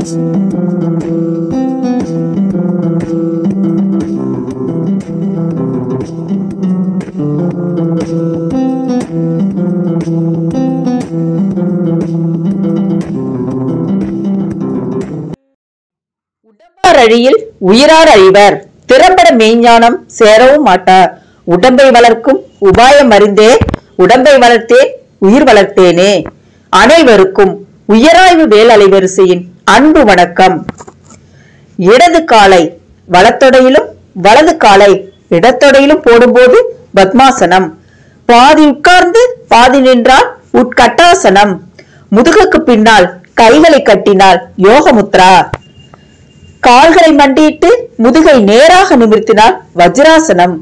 உடம்பார் அழியில் உயிரார் அழிவர், திறம்பட மெய்ஞானம் சேரவும் மாட்டார். உடம்பை வளர்க்கும் உபாயம் அறிந்தே உடம்பை வளர்த்தே உயிர் வளர்த்தேனே. அனைவருக்கும் உயராய்வு வேல் அலைவரிசையின் அன்பு வணக்கம். இடது காலை வலத்தொடையிலும் வலது காலை இடத்தொடையிலும் போடும்போது பத்மாசனம். பாதி உட்கார்ந்து பாதி நின்றால் உட்கட்டாசனம். முதுகுக்கு பின்னால் கைகளை கட்டினால் யோகமுத்ரா. கால்களை மண்டியிட்டு முதுகை நேராக நிமிர்த்தினால் வஜ்ராசனம்.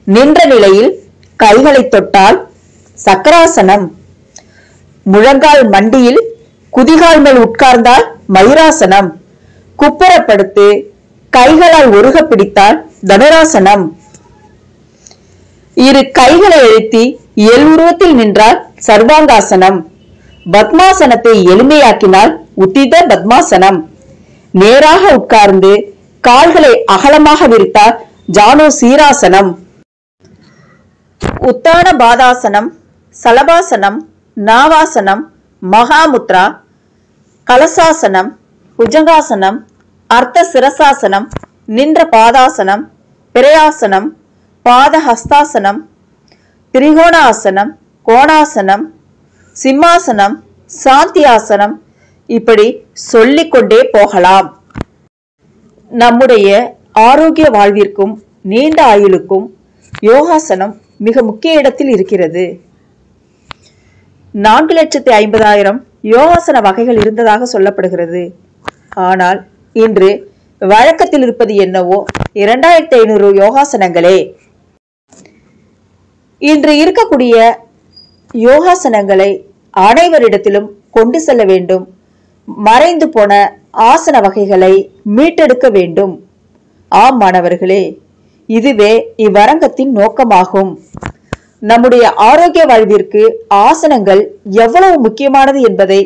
நின்ற நிலையில் கைகளை தொட்டால் சக்கராசனம். முழங்கால் மண்டியில் குதிகால் மேல் உட்கார்ந்தால் மயூராசனம். குப்புறப்படுத்து கைகளால் ஒருக பிடித்தால் தனுராசனம். இரு கைகளை அழுத்தி உருவத்தில் நின்றால் சர்வாங்காசனம். பத்மாசனத்தை எளிமையாக்கினால் உத்தித பத்மாசனம். நேராக உட்கார்ந்து கால்களை அகலமாக விரித்தால் ஜானு சீராசனம். உத்தான பாதாசனம், சலபாசனம், நாவாசனம், மகாமுத்ரா, கலசாசனம், புஜங்காசனம், அர்த்த சிரசாசனம், நின்ற பாதாசனம், பிரயாசனம், பாதஹஸ்தாசனம், திரிகோணாசனம், கோணாசனம், சிம்மாசனம், சாந்தியாசனம், இப்படி சொல்லிக்கொண்டே போகலாம். நம்முடைய ஆரோக்கிய வாழ்விற்கும் நீண்ட ஆயுளுக்கும் யோகாசனம் மிக முக்கிய இடத்தில் இருக்கிறது. 4,50,000 யோகாசன வகைகள் இருந்ததாக சொல்லப்படுகிறது. ஆனால் இன்று வழக்கத்தில் இருப்பது என்னவோ 2,500 யோகாசனங்களே. இன்று இருக்கக்கூடிய யோகாசனங்களை அனைவரிடத்திலும் கொண்டு செல்ல வேண்டும். மறைந்து போன ஆசன வகைகளை மீட்டெடுக்க வேண்டும். ஆம் மாணவர்களே, இதுவே இவ்வரங்கத்தின் நோக்கமாகும். நம்முடைய ஆரோக்கிய வாழ்விற்கு ஆசனங்கள் எவ்வளவு முக்கியமானது என்பதை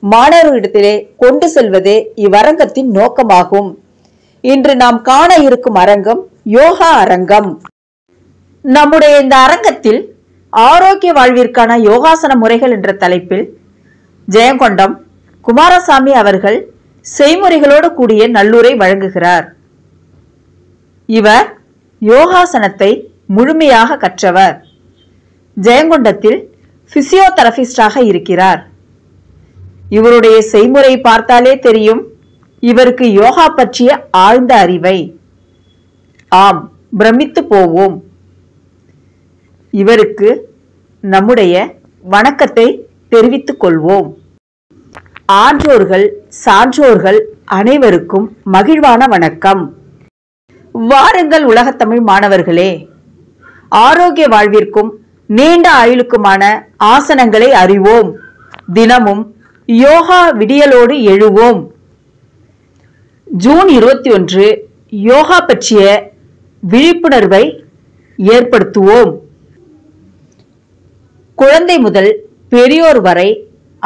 மாணவர்களிடத்திலே கொண்டு செல்வதே இவ்வரங்கத்தின் நோக்கமாகும். இன்று நாம் காண இருக்கும் அரங்கம் யோகா அரங்கம். நம்முடைய இந்த அரங்கத்தில் ஆரோக்கிய வாழ்விற்கான யோகாசன முறைகள் என்ற தலைப்பில் ஜெயங்கொண்டம் குமாரசாமி அவர்கள் செய்முறைகளோடு கூடிய நல்லுரை வழங்குகிறார். இவர் யோகாசனத்தை முழுமையாக கற்றவர். ஜெயங்கொண்டத்தில் பிசியோதெரபிஸ்டாக இருக்கிறார். இவருடைய செய்முறை பார்த்தாலே தெரியும் இவருக்கு யோகா பற்றிய ஆழ்ந்த அறிவை. ஆம், பிரமித்து போவோம். இவருக்கு நம்முடைய வணக்கத்தை தெரிவித்துக் கொள்வோம். ஆன்றோர்கள் சான்றோர்கள் அனைவருக்கும் மகிழ்வான வணக்கம். வாருங்கள் உலகத்தமிழ் மாணவர்களே, ஆரோக்கிய வாழ்விற்கும் நீண்ட ஆயுளுக்குமான ஆசனங்களை அறிவோம். தினமும் யோகா விடியலோடு எழுவோம். ஜூன் 21 யோகா பற்றிய விழிப்புணர்வை ஏற்படுத்துவோம். குழந்தை முதல் பெரியோர் வரை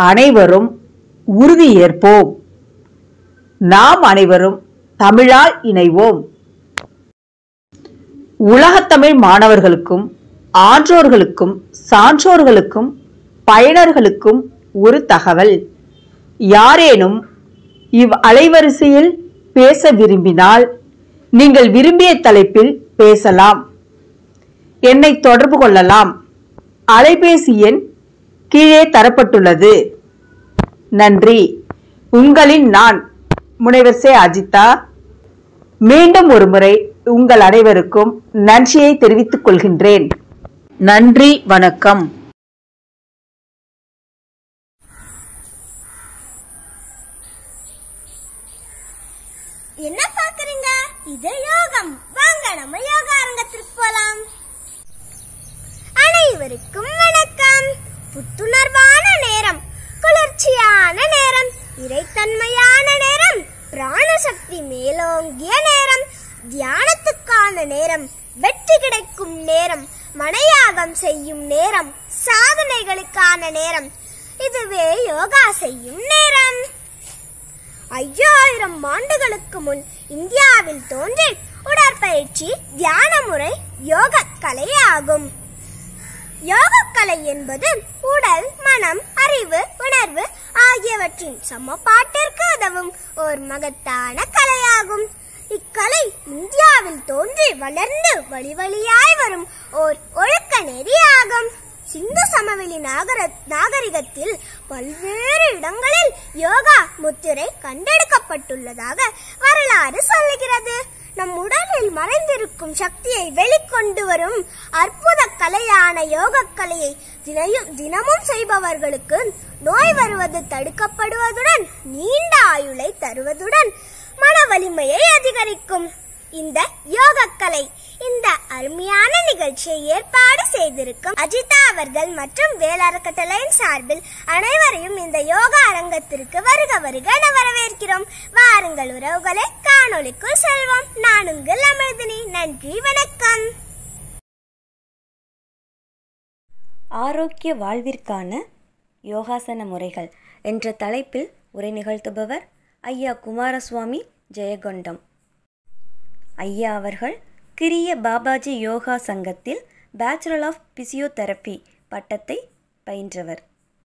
அனைவரும் உறுதி ஏற்போம். நாம் அனைவரும் தமிழால் இணைவோம். உலகத்தமிழ் மாணவர்களுக்கும் ஆன்றோர்களுக்கும் சான்றோர்களுக்கும் பயனர்களுக்கும் ஒரு தகவல். யாரேனும் இவ் அலைவரிசையில் பேச விரும்பினால் நீங்கள் விரும்பிய தலைப்பில் பேசலாம். என்னை தொடர்பு கொள்ளலாம். அலைபேசி எண் கீழே தரப்பட்டுள்ளது. நன்றி. உங்களின் நான் முனைவர் சே அஜிதா. மீண்டும் ஒரு முறை உங்கள் அனைவருக்கும் நன்றியை தெரிவித்துக் கொள்கின்றேன். நன்றி, வணக்கம். என்ன பாக்குறீங்க? இது யோகம். வாங்க நம்ம யோகா அரங்கத்திற்கு போலாம். அனைவருக்கும் வணக்கம். புத்துணர்வான நேரம், குளிர்ச்சியான நேரம், இறைத்தன்மையான நேரம், பிராணசக்தி மேலோங்கிய நேரம், தியானத்துக்கான நேரம், வெற்றி கிடைக்கும் நேரம், மனையாகம் செய்யும் நேரம், சாதனைகளுக்கான நேரம், இதுவே யோகா செய்யும் நேரம். 5000 ஆண்டுகளுக்கு முன் இந்தியாவில் தோன்றி உடற்பயிற்சி தியான முறை யோகக்கலை ஆகும். யோகக்கலை என்பது உடல், மனம், அறிவு, உணர்வு ஆகியவற்றின் சமபாட்டிற்கு உதவும் ஓர் மகத்தான கலையாகும். இக்கலை இந்தியாவில் தோன்றி வளர்ந்து வழி வழியாய் வரும் ஓர் ஒழுக்க நெறியாகும். சிந்து சமவெளி நாகரிகத்தில் பல்வேறு இடங்களில் யோகா முத்திரை கண்டெடுக்கப்பட்டுள்ளதாக வரலாறு சொல்லுகிறது. நம் உடலில் மறைந்திருக்கும் சக்தியை வெளிக்கொண்டு வரும் அற்புத கலையான யோகக்கலையை தினமும் செய்பவர்களுக்கு நோய் வருவது தடுக்கப்படுவதுடன் நீண்ட ஆயுளை தருவதுடன் மன வலிமையை அதிகரிக்கும். இந்த யோகக்கலை இந்த அருமையான நிகழ்ச்சியை ஏற்பாடு செய்திருக்கும் அஜிதா அவர்கள் மற்றும் வேளாண்கட்டளையின் சார்பில் அனைவரையும் இந்த யோகா அரங்கத்திற்கு வருக வருக என வரவேற்கிறோம். வாருங்கள் உறவுகளை, காணொளிக்குள் செல்வோம். நான் உங்கள் அமிர்தினி. நன்றி, வணக்கம். ஆரோக்கிய வாழ்விற்கான யோகாசன முறைகள் என்ற தலைப்பில் உரை நிகழ்த்துபவர் ஐயா குமாரசுவாமி ஜெயகொண்டம். ஐயா அவர்கள் கிரிய பாபாஜி யோகா சங்கத்தில் பேச்சுலர் ஆஃப் பிசியோதெரபி பட்டத்தை பயின்றவர்.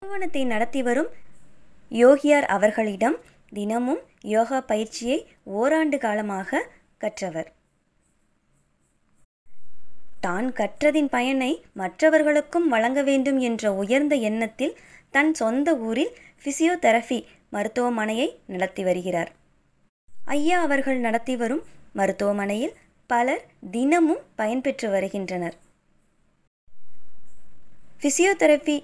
நிறுவனத்தை நடத்தி வரும் யோகியார் அவர்களிடம் தினமும் யோகா பயிற்சியை ஓராண்டு காலமாக கற்றவர். தான் கற்றதின் பயனை மற்றவர்களுக்கும் வழங்க வேண்டும் என்ற உயர்ந்த எண்ணத்தில் தன் சொந்த ஊரில் பிசியோதெரபி மருத்துவமனையை நடத்தி வருகிறார். ஐயா அவர்கள் நடத்தி வரும் மருத்துவமனையில் பலர் தினமும் பயன்பெற்று வருகின்றனர். பிசியோதெரபி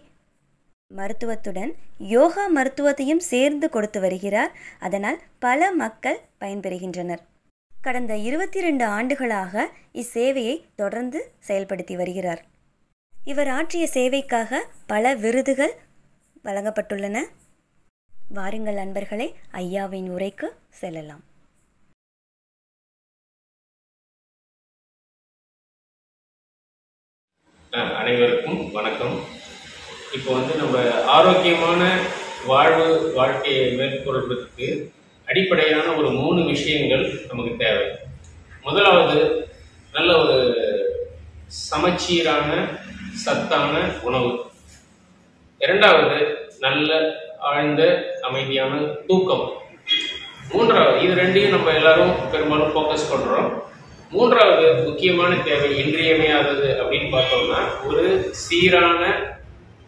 மருத்துவத்துடன் யோகா மருத்துவத்தையும் சேர்ந்து கொடுத்து வருகிறார். அதனால் பல மக்கள் பயன்பெறுகின்றனர். கடந்த 22 ஆண்டுகளாக இச்சேவையை தொடர்ந்து செயல்படுத்தி வருகிறார். இவர் ஆற்றிய சேவைக்காக பல விருதுகள் வழங்கப்பட்டுள்ளன. வாருங்கள் நண்பர்களே, ஐயாவின் உரைக்கு செல்லலாம். அனைவருக்கும் வணக்கம். இப்போ நம்ம ஆரோக்கியமான வாழ்க்கையை மேற்கொள்வதற்கு அடிப்படையான ஒரு 3 விஷயங்கள் நமக்கு தேவை. முதலாவது, நல்ல ஒரு சமச்சீரான சத்தான உணவு. இரண்டாவது, நல்ல ஆழ்ந்த அமைதியான தூக்கம். மூன்றாவது, இது ரெண்டையும் நம்ம எல்லாரும் பெரும்பாலும் ஃபோக்கஸ் பண்ணுறோம். மூன்றாவது முக்கியமான தேவை, இன்றியமையாதது அப்படின்னு பார்த்தோம்னா ஒரு சீரான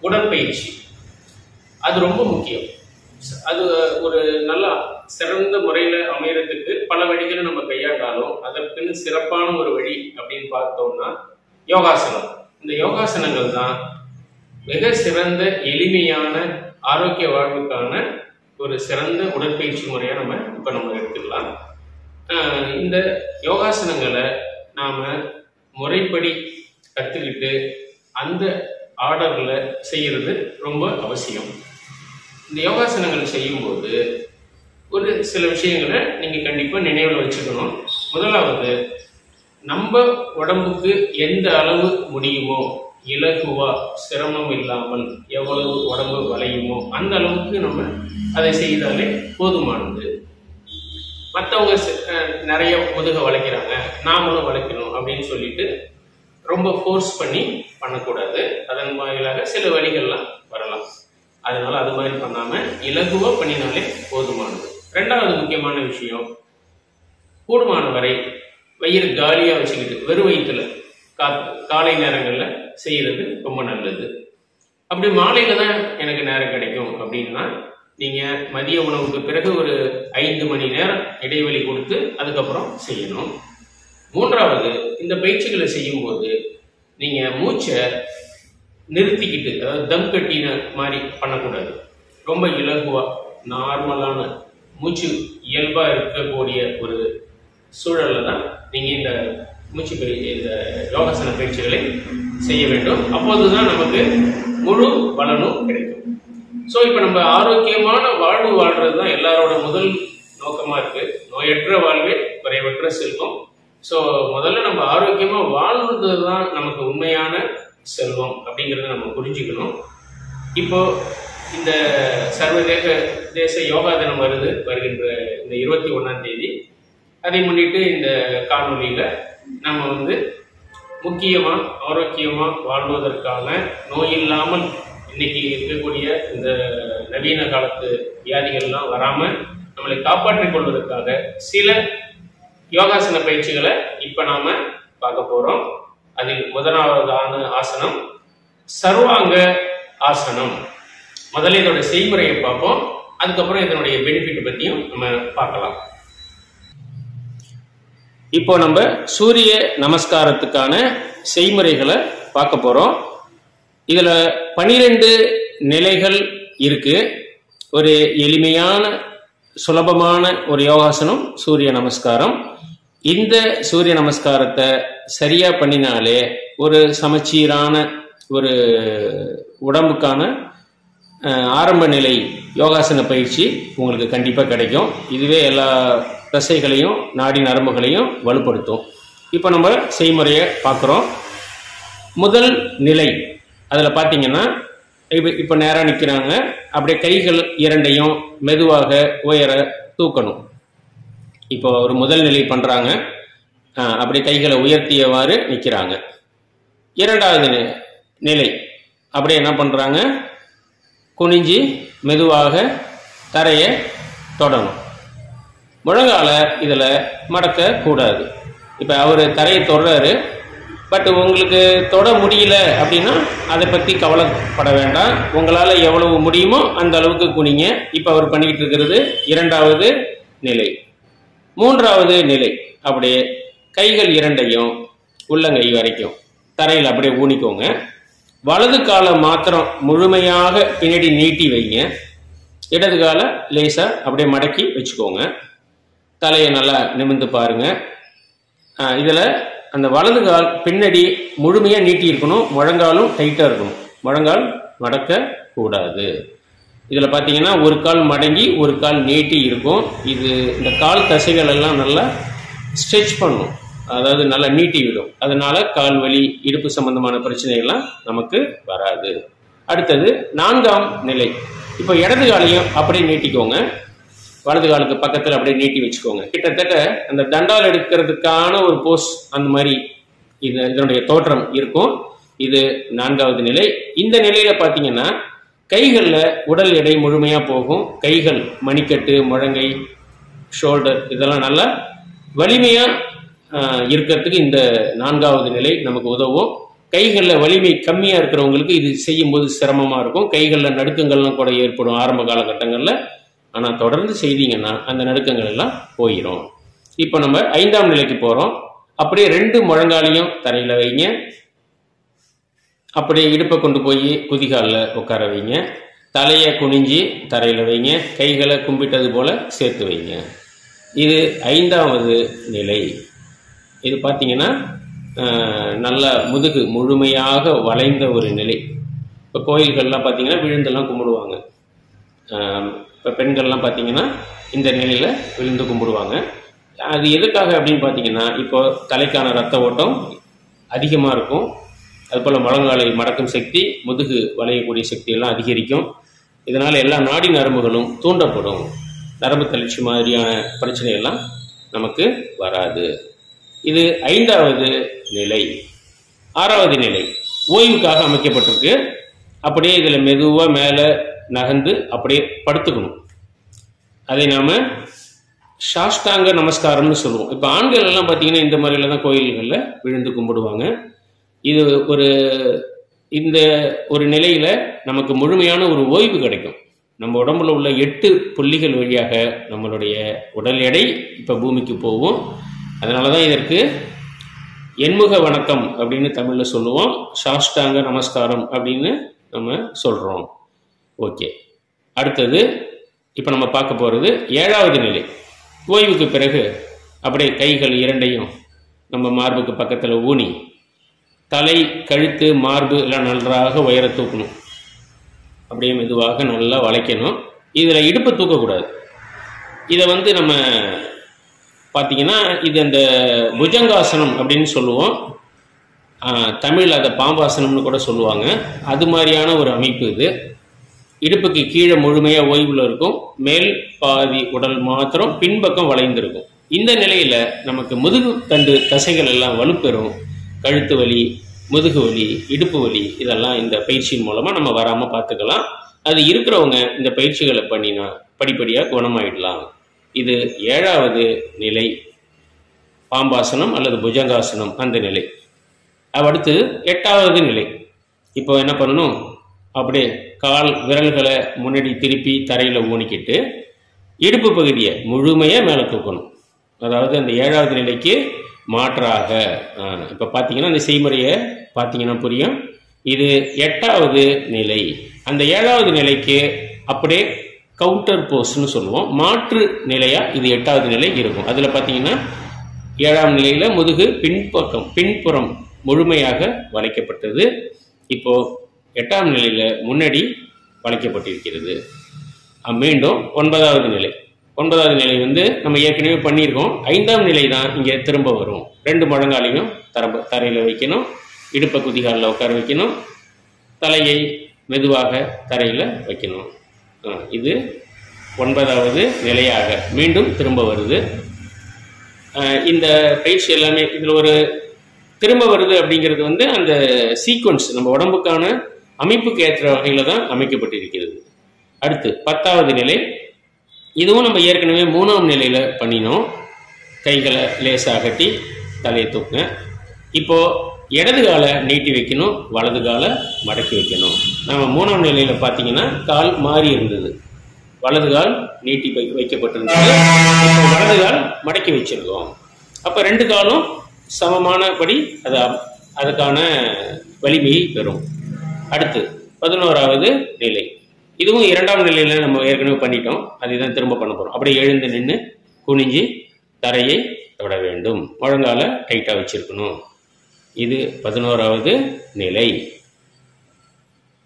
உடற்பயிற்சி. அது ரொம்ப முக்கியம். அது ஒரு நல்ல சிறந்த முறையில் அமையறதுக்கு பல வழிகளை நம்ம கையாண்டாலும் அதற்குன்னு சிறப்பான ஒரு வழி அப்படின்னு பார்த்தோம்னா யோகாசனம். இந்த யோகாசனங்கள் தான் மிக சிறந்த எளிமையான ஆரோக்கிய வாழ்வுக்கான ஒரு சிறந்த உடற்பயிற்சி முறையாக நம்ம எடுத்துக்கலாம். இந்த யோகாசனங்களை நாம் முறைப்படி கற்றுக்கிட்டு அந்த ஆர்டரில் செய்கிறது ரொம்ப அவசியம். இந்த யோகாசனங்கள் செய்யும்போது ஒரு சில விஷயங்களை நீங்கள் கண்டிப்பாக நினைவில் வச்சுக்கணும். முதலாவது, நம்ம உடம்புக்கு எந்த அளவு முடியுமோ, இலகுவா சிரமம் இல்லாமல் எவ்வளவு உடம்பு வளையுமோ அந்த அளவுக்கு நம்ம அதை செய்தாலே போதுமானது. மற்றவங்க நிறைய முதுக வளைக்கிறாங்க, நாமளும் வளைக்கணும் அப்படின்னு சொல்லிட்டு ரொம்ப ஃபோர்ஸ் பண்ணி பண்ணக்கூடாது. அதன் வாயிலாக சில வழிகள்லாம் வரலாம். அதனால அது மாதிரி பண்ணாம இலகுவா பண்ணினாலே போதுமானது. ரெண்டாவது முக்கியமான விஷயம், கூடுமான வரை வயிறு காலியா வச்சுக்கிட்டு வெறும் வயிற்றுல காலை நேரங்கள்ல செய்யறது ரொம்ப நல்லது. அப்படி மாலையில தான் எனக்கு நேரம் கிடைக்கும் அப்படின்னா நீங்க மதிய உணவுக்கு பிறகு ஒரு 5 மணி நேரம் இடைவெளி கொடுத்து அதுக்கப்புறம் செய்யணும். மூன்றாவது, இந்த பயிற்சிகளை செய்யும் போது நீங்க மூச்சை நிறுத்திக்கிட்டு, அதாவது தம் கட்டின மாதிரி பண்ணக்கூடாது. ரொம்ப இலகுவா நார்மலான மூச்சு இயல்பா இருக்கக்கூடிய ஒரு சூழல்ல தான் நீங்க இந்த இந்த யோகாசன பயிற்சிகளை செய்ய வேண்டும். அப்போதுதான் நமக்கு முழு பலனும் கிடைக்கும். ஸோ இப்போ நம்ம ஆரோக்கியமான வாழ்வு வாழ்றது தான் எல்லாரோட முதல் நோக்கமா இருக்கு. நோயற்ற வாழ்வே குறைவற்ற செல்வம். ஸோ முதல்ல நம்ம ஆரோக்கியமா வாழ்றது தான் நமக்கு உண்மையான செல்வம் அப்படிங்கிறத நம்ம புரிஞ்சுக்கணும். இப்போ இந்த சர்வதேச தேச யோகா தினம் வருகின்ற இந்த 21ஆம் தேதி. அதை முன்னிட்டு இந்த காணொலியில நம்ம முக்கியமா ஆரோக்கியமா வாழ்வதற்கான நோய் இல்லாமல் இன்னைக்கு இருக்கக்கூடிய இந்த நவீன காலத்து வியாதிகள்லாம் வராம நம்மளை காப்பாற்றிக் கொள்வதற்காக சில யோகாசன பயிற்சிகளை இப்ப நாம பார்க்க போறோம். அதில் முதலாவதான ஆசனம் சர்வாங்க ஆசனம். முதல்ல இதோட செய்முறையை பார்ப்போம், அதுக்கப்புறம் இதனுடைய பெனிஃபிட் பத்தியும் நம்ம பார்க்கலாம். இப்போ நம்ம சூரிய நமஸ்காரத்துக்கான செய்முறைகளை பார்க்க போறோம். இதுல 12 நிலைகள் இருக்கு. ஒரு எளிமையான சுலபமான ஒரு யோகாசனம் சூரிய நமஸ்காரம். இந்த சூரிய நமஸ்காரத்தை சரியா பண்ணினாலே ஒரு சமச்சீரான ஒரு உடம்புக்கான ஆரம்ப நிலை யோகாசன பயிற்சி உங்களுக்கு கண்டிப்பா கிடைக்கும். இதுவே எல்லா தசைகளையும் நாடி நரம்புகளையும் வலுப்படுத்தும். இப்போ நம்ம செய்முறையை பார்க்குறோம். முதல் நிலை அதில் பார்த்தீங்கன்னா இப்போ நேராக நிற்கிறாங்க. அப்படியே கைகள் இரண்டையும் மெதுவாக உயர தூக்கணும். இப்போ ஒரு முதல் நிலை பண்ணுறாங்க, அப்படியே கைகளை உயர்த்தியவாறு நிற்கிறாங்க. இரண்டாவது நிலை அப்படியே என்ன பண்ணுறாங்க, குனிஞ்சி மெதுவாக தரையை தொடணும். முழங்கால இதில் மடக்க கூடாது. இப்போ அவர் தரையை தொடுறாரு, பட் உங்களுக்கு தொட முடியல அப்படின்னா அதை பற்றி கவலைப்பட வேண்டாம். உங்களால் எவ்வளவு முடியுமோ அந்த அளவுக்கு குனிங்க. இப்போ அவர் பண்ணிக்கிட்டு இருக்கிறது இரண்டாவது நிலை. மூன்றாவது நிலை அப்படியே கைகள் இரண்டையும் உள்ளங்கை வரைக்கும் தரையில் அப்படியே ஊனிக்கோங்க. வலது காலை மாத்திரம் முழுமையாக பின்னாடி நீட்டி வைங்க. இடது காலை லேசாக அப்படியே மடக்கி வச்சுக்கோங்க. தலையை நல்லா நிமிர்ந்து பாருங்க. இதில் அந்த வலது கால் பின்னாடி முழுமையாக நீட்டி இருக்கணும், முழங்காலும் டைட்டாக இருக்கணும். முழங்கால் மடக்க கூடாது. இதில் பார்த்தீங்கன்னா ஒரு கால் மடங்கி ஒரு கால் நீட்டி இருக்கும். இது இந்த கால் தசைகள் எல்லாம் நல்லா ஸ்ட்ரெச் பண்ணும், அதாவது நல்லா நீட்டி விடும். அதனால கால் வலி இடுப்பு சம்பந்தமான பிரச்சனைகள்லாம் நமக்கு வராது. அடுத்தது 4ஆம் நிலை. இப்போ இடது காலையும் அப்படியே நீட்டிக்கோங்க, வலது காலுக்கு பக்கத்தில் அப்படியே நீட்டி வச்சுக்கோங்க. கிட்டத்தட்ட அந்த தண்டால் எடுக்கிறதுக்கான ஒரு போஸ் அந்த மாதிரி இதனுடைய தோற்றம் இருக்கும். இது 4ஆவது நிலை. இந்த நிலையில பார்த்தீங்கன்னா கைகளில் உடல் எடை முழுமையாக போகும். கைகள் மணிக்கட்டு, முழங்கை, ஷோல்டர் இதெல்லாம் நல்லா வலிமையாக இருக்கிறதுக்கு இந்த 4ஆவது நிலை நமக்கு உதவும். கைகளில் வலிமை கம்மியாக இருக்கிறவங்களுக்கு இது செய்யும்போது சிரமமாக இருக்கும். கைகளில் நடுக்கங்கள்லாம் கூட ஏற்படும் ஆரம்ப காலகட்டங்களில். ஆனால் தொடர்ந்து செய்தீங்கன்னா அந்த நடுக்கங்கள் எல்லாம் போயிடும். இப்போ நம்ம 5ஆம் நிலைக்கு போகிறோம். அப்படியே 2 முழங்காலையும் தரையில் வைங்க. அப்படியே இடுப்பை கொண்டு போய் குதிகாலில் உட்கார வைங்க. தலையை குனிஞ்சி தரையில் வைங்க. கைகளை கும்பிட்டது போல சேர்த்து வைங்க. இது 5ஆவது நிலை. இது பார்த்தீங்கன்னா நல்ல முதுகு முழுமையாக வளைந்த ஒரு நிலை. இப்போ கோயில்கள்லாம் பார்த்தீங்கன்னா விழுந்தெல்லாம் கும்பிடுவாங்க. இப்போ பெண்கள்லாம் பார்த்தீங்கன்னா இந்த நிலையில் விழுந்து கும்பிடுவாங்க. அது எதுக்காக அப்படின்னு பார்த்தீங்கன்னா இப்போ தலைக்கான ரத்த ஓட்டம் அதிகமாக இருக்கும். அதுபோல் முழங்காலை மடக்கும் சக்தி, முதுகு வளையக்கூடிய சக்தி எல்லாம் அதிகரிக்கும். இதனால் எல்லா நாடி நரம்புகளும் தூண்டப்படும். நரம்பு தளர்ச்சி மாதிரியான பிரச்சனையெல்லாம் நமக்கு வராது. இது 5ஆவது நிலை. 6ஆவது நிலை ஓய்வுக்காக அமைக்கப்பட்டிருக்கு. அப்படியே இதில் மெதுவாக மேலே நகர்ந்து அப்படியே படுத்துக்கணும். அதை நாம சாஷ்டாங்க நமஸ்காரம்னு சொல்லுவோம். இப்போ ஆண்கள் எல்லாம் பார்த்தீங்கன்னா இந்த மாதிரில தான் கோயில்களில் விழுந்து கும்பிடுவாங்க. இது இந்த ஒரு நிலையில நமக்கு முழுமையான ஒரு ஓய்வு கிடைக்கும். நம்ம உடம்புல உள்ள 8 புள்ளிகள் வழியாக நம்மளுடைய உடல் எடை இப்போ பூமிக்கு போகும். அதனால தான் இதற்கு எண்முக வணக்கம் அப்படின்னு தமிழில் சொல்லுவோம். சாஷ்டாங்க நமஸ்காரம் அப்படின்னு நம்ம சொல்கிறோம். ஓகே, அடுத்தது இப்போ நம்ம பார்க்க போகிறது 7ஆவது நிலை. ஓய்வுக்கு பிறகு அப்படியே கைகள் இரண்டையும் நம்ம மார்புக்கு பக்கத்தில் ஊனி தலை, கழுத்து, மார்பு எல்லாம் நன்றாக உயர தூக்கணும். அப்படியே மெதுவாக நல்லா வளைக்கணும். இதில் இடுப்பு தூக்கக்கூடாது. இதை நம்ம பார்த்தீங்கன்னா இது அந்த புஜங்காசனம் அப்படின்னு சொல்லுவோம். தமிழில் அதை பாம்பாசனம்னு கூட சொல்லுவாங்க. அது மாதிரியான ஒரு அமைப்பு இது. இடுப்புக்கு கீழே முழுமையா ஓய்வுல இருக்கும், மேல் பாதி உடல் மாத்திரம் பின்பக்கம் வளைந்திருக்கும். இந்த நிலையில நமக்கு முதுகு தண்டு தசைகள் எல்லாம் வலுப்பெறும். கழுத்து வலி, முதுகு வலி, இடுப்பு வலி இதெல்லாம் இந்த பயிற்சியின் மூலமா நம்ம வராம பார்த்துக்கலாம். அது இருக்கிறவங்க இந்த பயிற்சிகளை பண்ணினா படிப்படியா குணமாயிடலாம். இது 7வது நிலை, பாம்பாசனம் அல்லது புஜங்காசனம் அந்த நிலை. அடுத்து 8வது நிலை. இப்போ என்ன பண்ணணும், அப்படியே கால் விரல்களை முன்னாடி திருப்பி தரையில ஊனிக்கிட்டு இடுப்பு பகுதியை முழுமையா மேலே தூக்கணும். அதாவது அந்த 7வது நிலைக்கு மாற்றாக இப்போ பார்த்தீங்கன்னா அந்த செய்முறையை பார்த்தீங்கன்னா புரியும். இது 8வது நிலை. அந்த 7வது நிலைக்கு அப்படியே கவுண்டர் போஸ்ன்னு சொல்லுவோம், மாற்று நிலையா இது 8வது நிலை இருக்கும். அதில் பார்த்தீங்கன்னா 7ஆம் நிலையில முதுகு பின்புறம் முழுமையாக வளைக்கப்பட்டது. இப்போ 8ஆம் நிலையில முன்னாடி வளைக்கப்பட்டிருக்கிறது. மீண்டும் 9வது நிலை. 9வது நிலை நம்ம ஏற்கனவே பண்ணியிருக்கோம். 5ஆம் நிலை தான் இங்கே திரும்ப வரும். 2 முழங்காலையும் தரையில் வைக்கணும், இடுப்பை குதிகாலில் உட்கார வைக்கணும், தலையை மெதுவாக தரையில் வைக்கணும். இது 9வது நிலையாக மீண்டும் திரும்ப வருது. இந்த பயிற்சி எல்லாமே இதில் ஒரு திரும்ப வருது அப்படிங்கிறது அந்த சீக்வன்ஸ் நம்ம உடம்புக்கான அமைப்புக்கு ஏற்ற வகையில் தான் அமைக்கப்பட்டிருக்கிறது. அடுத்து 10வது நிலை. இதுவும் நம்ம ஏற்கனவே 3ஆம் நிலையில் பண்ணினோம். கைகளை லேசாக கட்டி தலையை தூக்குங்க. இப்போ இடது காலை நீட்டி வைக்கணும், வலது காலை மடக்கி வைக்கணும். நம்ம 3ஆம் நிலையில் பார்த்தீங்கன்னா கால் மாறி இருந்தது, வலது கால் நீட்டி வைக்கப்பட்டிருந்தது. இப்போ வலது கால் மடக்கி வச்சிருக்கோம். அப்போ 2 காலும் சமமானபடி அதுக்கான வலிமையை பெறும். அடுத்து 11வது நிலை. இதுவும் 2ஆம் நிலையில நம்ம ஏற்கனவே பண்ணிட்டோம், அதுதான் திரும்ப பண்ண போறோம். அப்படியே எழுந்து நின்று குனிஞ்சி தரையை தொட வேண்டும், முழங்கால டைட்டா வச்சிருக்கணும். இது 11வது நிலை.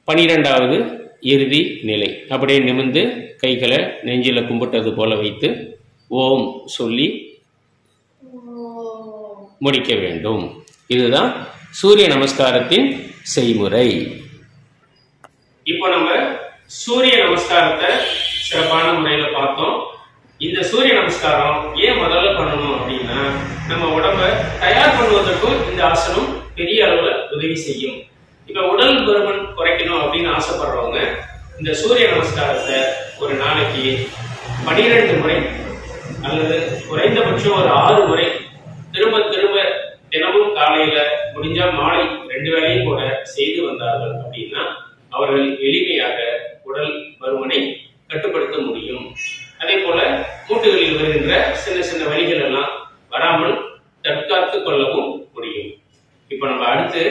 12வது இறுதி நிலை. அப்படியே நிமிர்ந்து கைகளை நெஞ்சில கும்பிட்டது போல வைத்து ஓம் சொல்லி முடிக்க வேண்டும். இதுதான் சூரிய நமஸ்காரத்தின் செய்முறை. இப்போ நம்ம சூரிய நமஸ்காரத்தை சிறப்பான முறையில பார்த்தோம். இந்த சூரிய நமஸ்காரம் ஏன் முதல்ல பண்ணணும் அப்படின்னா, நம்ம உடம்ப தயார் பண்ணுவதற்கும் இந்த ஆசனம் பெரிய அளவுல உதவி செய்யும். இப்ப உடல் பருமன் குறைக்கணும் அப்படின்னு ஆசைப்படுறவங்க இந்த சூரிய நமஸ்காரத்தை ஒரு நாளைக்கு 12 முறை அல்லது குறைந்தபட்சம் ஒரு 6 முறை திரும்ப திரும்ப தினமும் காலையில முடிஞ்சா மாலை 2 வேளையும் கூட செய்து வந்தார்கள் அப்படின்னா அவர்கள் எளிமையாக உடல் பருமனை கட்டுப்படுத்த முடியும். அதே போல மூட்டுகளில் வருகின்ற சின்ன சின்ன வலிகள் எல்லாம் வராமல் தற்காத்து கொள்ளவும் முடியும். இப்ப நம்ம அடுத்து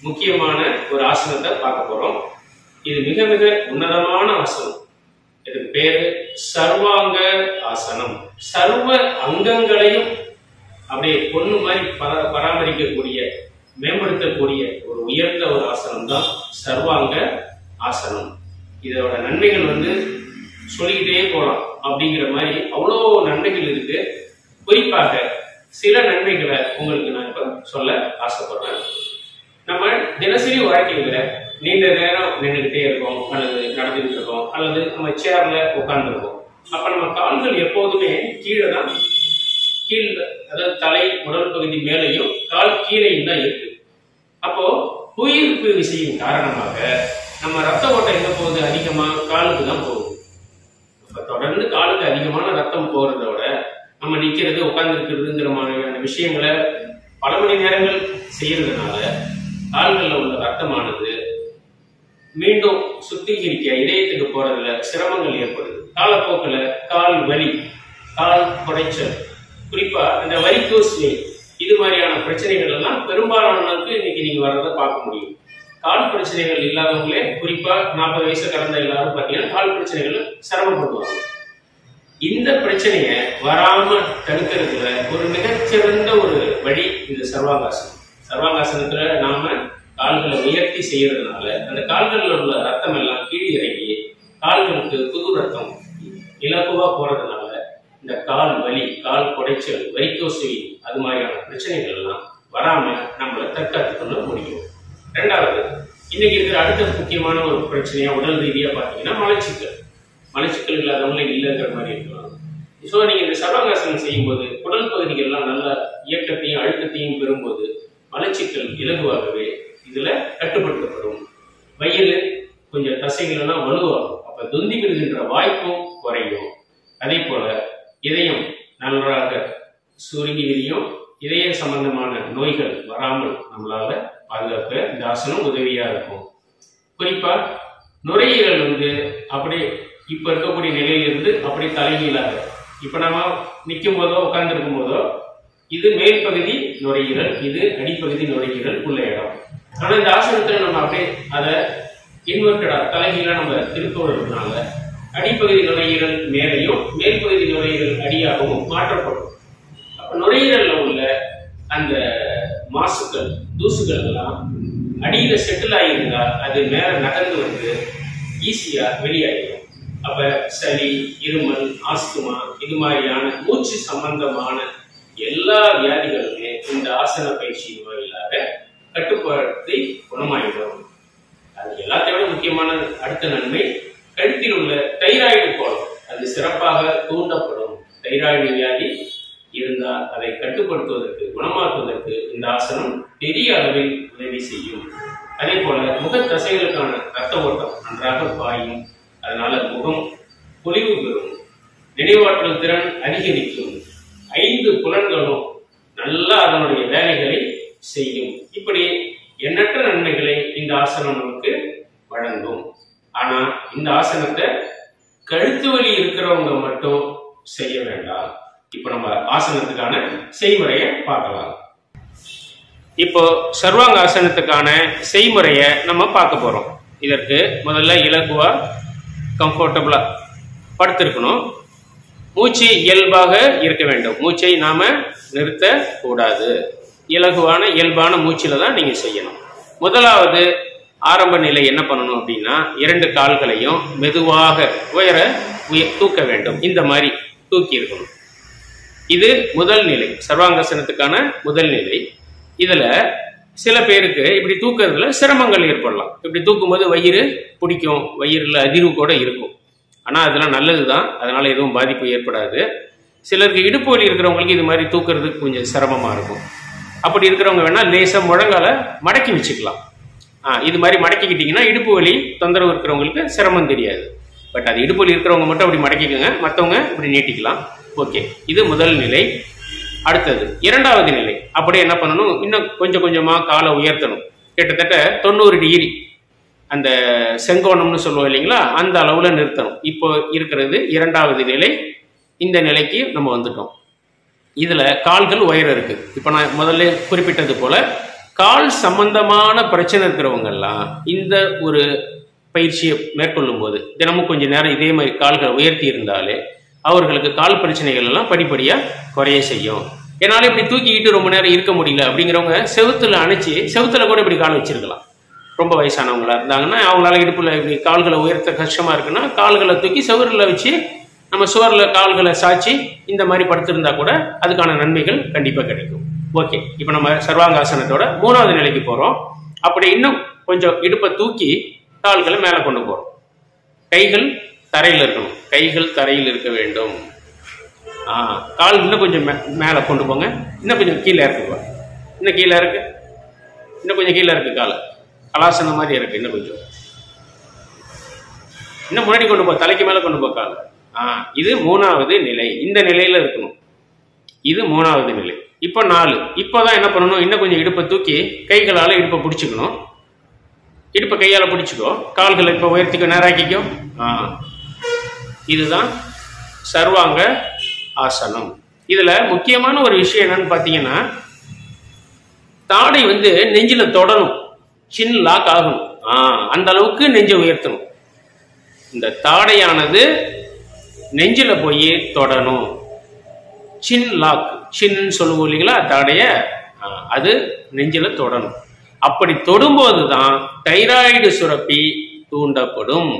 முக்கியமான ஒரு ஆசனத்தை பார்க்க போறோம். இது மிக மிக உன்னதமான ஆசனம். இதுக்கு பேரு சர்வாங்க ஆசனம். சர்வ அங்கங்களையும் அப்படியே பொண்ணு மாதிரி பராமரிக்கக்கூடிய மேம்படுத்தக்கூடிய ஒரு உயர்ந்த ஒரு ஆசனம் தான் சர்வாங்க ஆசனம். இதோட நன்மைகள் சொல்லிக்கிட்டே போகலாம். அப்படிங்கிற மாதிரி அவ்வளோ நன்மைகள் இருக்கு. குறிப்பாக சில நன்மைகளை உங்களுக்கு நான் இப்ப சொல்ல ஆசைப்படுறேன். நம்ம தினசரி வாழ்க்கையில நீண்ட நேரம் நின்றுகிட்டே இருக்கோம், அல்லது நடந்துகிட்டு இருக்கோம், அல்லது நம்ம சேர்ல உட்கார்ந்து இருக்கோம். அப்ப நம்ம கால்கள் எப்போதுமே கீழே தான், அதாவது தலை உடல் பகுதி மேலையும் கால் கீழையும் தான் இருக்கு. அப்போ புவியீர்ப்பு விசையின் காரணமாக நம்ம ரத்த ஓட்டம் எங்க போகுது, அதிகமா காலுக்கு தான் போகுது. அப்ப தொடர்ந்து காலுக்கு அதிகமான ரத்தம் போறதை விட நம்ம நிக்கிறது உட்கார்ந்து இருக்கிறதுங்கிற மாதிரியான விஷயங்களை பல மணி நேரங்கள் செய்யறதுனால கால்களில் உள்ள ரத்தமானது மீண்டும் சுத்திகரிக்க இதயத்துக்கு போறதுல சிரமங்கள் ஏற்படுது. காலப்போக்கில் கால் வலி, கால் குடைச்சல், குறிப்பா இந்த வெரிகோஸ் வெயின் இது மாதிரியான பிரச்சனைகள் எல்லாம் பெரும்பாலானவங்களுக்கு இன்னைக்கு நீங்க வர்றதை பார்க்க முடியும். கால் பிரச்சனைகள் இல்லாதவங்களே, குறிப்பா 40 வயசு கடந்த எல்லாரும் பார்த்தீங்கன்னா கால் பிரச்சனைகள் சிரமப்படுவாங்க. இந்த பிரச்சனையை வராம தடுக்கிறதுல ஒரு மிகச்சிறந்த ஒரு வழி இந்த சர்வாங்காசனம். சர்வாங்காசனத்துல நாம கால்களை உயர்த்தி செய்யறதுனால அந்த கால்களில் உள்ள ரத்தம் எல்லாம் கீழே இறங்கி கால்களுக்கு புது ரத்தம் இலகுவா போறதுனால இந்த கால் வலி, கால் குடைச்சல், வெரிகோஸ் வெயின் அது மாதிரியான பிரச்சனைகள் எல்லாம் வராம நம்மளை தற்காத்து கொள்ள முடியும். 2வது இன்னைக்கு இருக்கிற அடுத்த முக்கியமான ஒரு பிரச்சனையா உடல் ரீதியா பாத்தீங்கன்னா மலச்சிக்கல் இல்லாதவங்களே இல்லைங்கிற மாதிரி இருக்கலாம். ஸோ நீங்க இந்த சர்வாங்காசனம் செய்யும்போது உடல் பகுதிகள்லாம் நல்ல இயக்கத்தையும் அழுத்தத்தையும் பெறும்போது மலச்சிக்கல் இலகுவாகவே இதுல கட்டுப்படுத்தப்படும். வயிறு கொஞ்சம் தசைகள் எல்லாம் வலுவாகும். அப்ப தொந்தி விடுகின்ற வாய்ப்பும் குறையும். அதே போல இதயம் நன்றாக சுருங்கி விரியும். இதய சம்பந்தமான நோய்கள் வராமல் நம்மளால பாதுகாக்க இந்த ஆசனம் உதவியா இருக்கும். குறிப்பா நுரையீரல் அப்படியே இப்ப இருக்கக்கூடிய நிலையிலிருந்து அப்படியே தலைகீழாக, இப்ப நம்ம நிற்கும் போதோ உட்கார்ந்து இருக்கும் போதோ இது மேல் பகுதி நுரையீரல், இது அடிப்பகுதி நுரையீரல் உள்ள இடம். ஆனா இந்த ஆசனத்துல நம்ம அப்படியே அதை இன்வெர்டடா தலைகீழா நம்ம திருப்பவதனால அடிப்பகுதி நுரையீரல் மேலையும் மேல் பகுதி நுரையீரல் அடியாகவும் மாற்றப்படும். அப்ப நுரையீரல்ல உள்ள அந்த மாசுக்கள் தூசுகள் எல்லாம் அடியில செட்டில் ஆகியிருந்தா அது மேல நகர்ந்து ஈஸியா வெளியாகிடும். அப்ப சளி, இருமல், ஆஸ்துமா இது மாதிரியான மூச்சு சம்பந்தமான எல்லா வியாதிகளுமே இந்த ஆசன பயிற்சியின் வாயிலாக கட்டுப்பாட்டை குணமாயிடும். அது எல்லாத்தையும் விட முக்கியமான அடுத்த நன்மை, கழுத்தில் உள்ள தைராய்டு கோலம் அது சிறப்பாக தூண்டப்படும். தைராய்டு வியாதி இருந்தால் அதை கட்டுப்படுத்துவதற்கு குணமாக்குவதற்கு இந்த ஆசனம் பெரிய அளவில் உதவி செய்யும். அதே போல முக தசைகளுக்கான ரத்த ஓட்டம் நன்றாக பாயும். அதனால முகம் பொலிவு பெறும். நினைவாற்றல் திறன் அதிகரிக்கும். 5 புலன்களும் நல்லா அதனுடைய வேலைகளை செய்யும். இப்படி எண்ணற்ற நன்மைகளை இந்த ஆசனம் நமக்கு வழங்கும். ஆனா இந்த ஆசனத்தை கழுத்து வலி இருக்கிறவங்க மட்டும் செய்ய வேண்டாம். இப்ப நம்ம ஆசனத்துக்கான செய்முறையை பார்க்கலாம். இப்போ சர்வாங்க ஆசனத்துக்கான செய்முறையை நம்ம பார்க்க போறோம். இதற்கு முதல்ல இலகுவா கம்ஃபர்டபுளா படுத்திருக்கணும். மூச்சு இயல்பாக இருக்க வேண்டும். மூச்சை நாம நிறுத்த கூடாது. இலகுவான இயல்பான மூச்சில தான் நீங்க செய்யணும். முதலாவது ஆரம்ப நிலை என்ன பண்ணணும் அப்படின்னா, 2 கால்களையும் மெதுவாக தூக்க வேண்டும். இந்த மாதிரி தூக்கி இருக்கணும். இது முதல் நிலை, சர்வாங்காசனத்துக்கான முதல் நிலை. இதுல சில பேருக்கு இப்படி தூக்குறதுல சிரமங்கள் ஏற்படலாம். இப்படி தூக்கும்போது வயிறு பிடிக்கும், வயிறுல அதிர்வு கூட இருக்கும். ஆனா அதெல்லாம் நல்லதுதான், அதனால எதுவும் பாதிப்பு ஏற்படாது. சிலருக்கு இடுப்பு வலி இருக்கிறவங்களுக்கு இது மாதிரி தூக்குறதுக்கு கொஞ்சம் சிரமமா இருக்கும். அப்படி இருக்கிறவங்க வேணா லேசா முழங்கால மடக்கி வச்சுக்கலாம். இது மாதிரி மடக்கிக்கிட்டீங்கன்னா இடுப்பு வலி தொந்தரவு இருக்கிறவங்களுக்கு சிரமம் தெரியாது. பட் அது இடுப்பு வலி இருக்கிறவங்க மட்டும் அப்படி மடக்கிக்கோங்க, மற்றவங்க இப்படி நீட்டிக்கலாம். ஓகே, இது முதல் நிலை. அடுத்தது 2வது நிலை. அப்படியே என்ன பண்ணணும், இன்னும் கொஞ்சம் கொஞ்சமா காலை உயர்த்தணும். கிட்டத்தட்ட 90 டிகிரி அந்த செங்கோணம்னு சொல்லுவோம் இல்லைங்களா, அந்த அளவுல நிறுத்தணும். இப்போ இருக்கிறது 2வது நிலை. இந்த நிலைக்கு நம்ம வந்துட்டோம். இதுல கால்கள் உயரம் இருக்கு. இப்ப நான் முதல்ல குறிப்பிட்டது போல கால் சம்பந்தமான பிரச்சனை இருக்கிறவங்க எல்லாம் இந்த ஒரு பயிற்சியை மேற்கொள்ளும் போது தினமும் கொஞ்ச நேரம் இதே மாதிரி கால்களை உயர்த்தி இருந்தாலே அவர்களுக்கு கால் பிரச்சனைகள் எல்லாம் படிப்படியா குறைய செய்யும். என்னால இப்படி தூக்கிக்கிட்டு ரொம்ப நேரம் இருக்க முடியல அப்படிங்கிறவங்க செவுத்துல அணைச்சி செவுத்துல கூட இப்படி கால் வச்சிருக்கலாம். ரொம்ப வயசானவங்களா இருந்தாங்கன்னா அவங்களால இடுப்புல இப்படி கால்களை உயர்த்த கஷ்டமா இருக்குன்னா கால்களை தூக்கி செவுரில் வச்சு நம்ம சுவர்ல கால்களை சாய்ச்சி இந்த மாதிரி படுத்திருந்தா கூட அதுக்கான நன்மைகள் கண்டிப்பா கிடைக்கும். ஓகே, இப்போ நம்ம சர்வாங்காசனத்தோட 3வது நிலைக்கு போறோம். அப்படி இன்னும் கொஞ்சம் இடுப்பை தூக்கி கால்களை மேல கொண்டு போறோம். கைகள் தரையில் இருக்கணும். கைகள் தரையில் இருக்க வேண்டும். கால் இன்னும் கொஞ்சம் மேல கொண்டு போங்க. இன்னும் கொஞ்சம் கீழே இருக்கு. இன்னும் கீழே இருக்கு. இன்னும் கொஞ்சம் கீழே இருக்கு. காலை கலாசனம் மாதிரி இருக்கு. இன்னும் கொஞ்சம் இன்னும் முன்னாடி கொண்டு போ. தலைக்கு மேல கொண்டு போ காலை. இது 3வது நிலை. இந்த நிலையில இருக்கணும். இது 3வது நிலை. இப்போ 4. இப்போதான் என்ன பண்ணணும், இன்னும் கொஞ்சம் இடுப்பை தூக்கி கைகளால இடுப்பை பிடிச்சிக்கணும். இடுப்பை கையால பிடிச்சிக்கோ. கால்களை இப்போ உயர்த்திக்கோ, நேராக்கிக்கோ. இதுதான் சர்வாங்க ஆசனம். இதுல முக்கியமான ஒரு விஷயம் என்னன்னு பாத்தீங்கன்னா, தாடை நெஞ்சில தொடரும். சின் லாக் ஆகணும். அந்த அளவுக்கு நெஞ்சை உயர்த்தணும். இந்த தாடையானது நெஞ்சில போய் தொடணும். சின் லாக், சின்னு சொல்லுவோம் இல்லைங்களா தாடைய, அது நெஞ்சில தொடணும். அப்படி தொடும்போது தான் தைராய்டு சுரப்பி தூண்டப்படும்.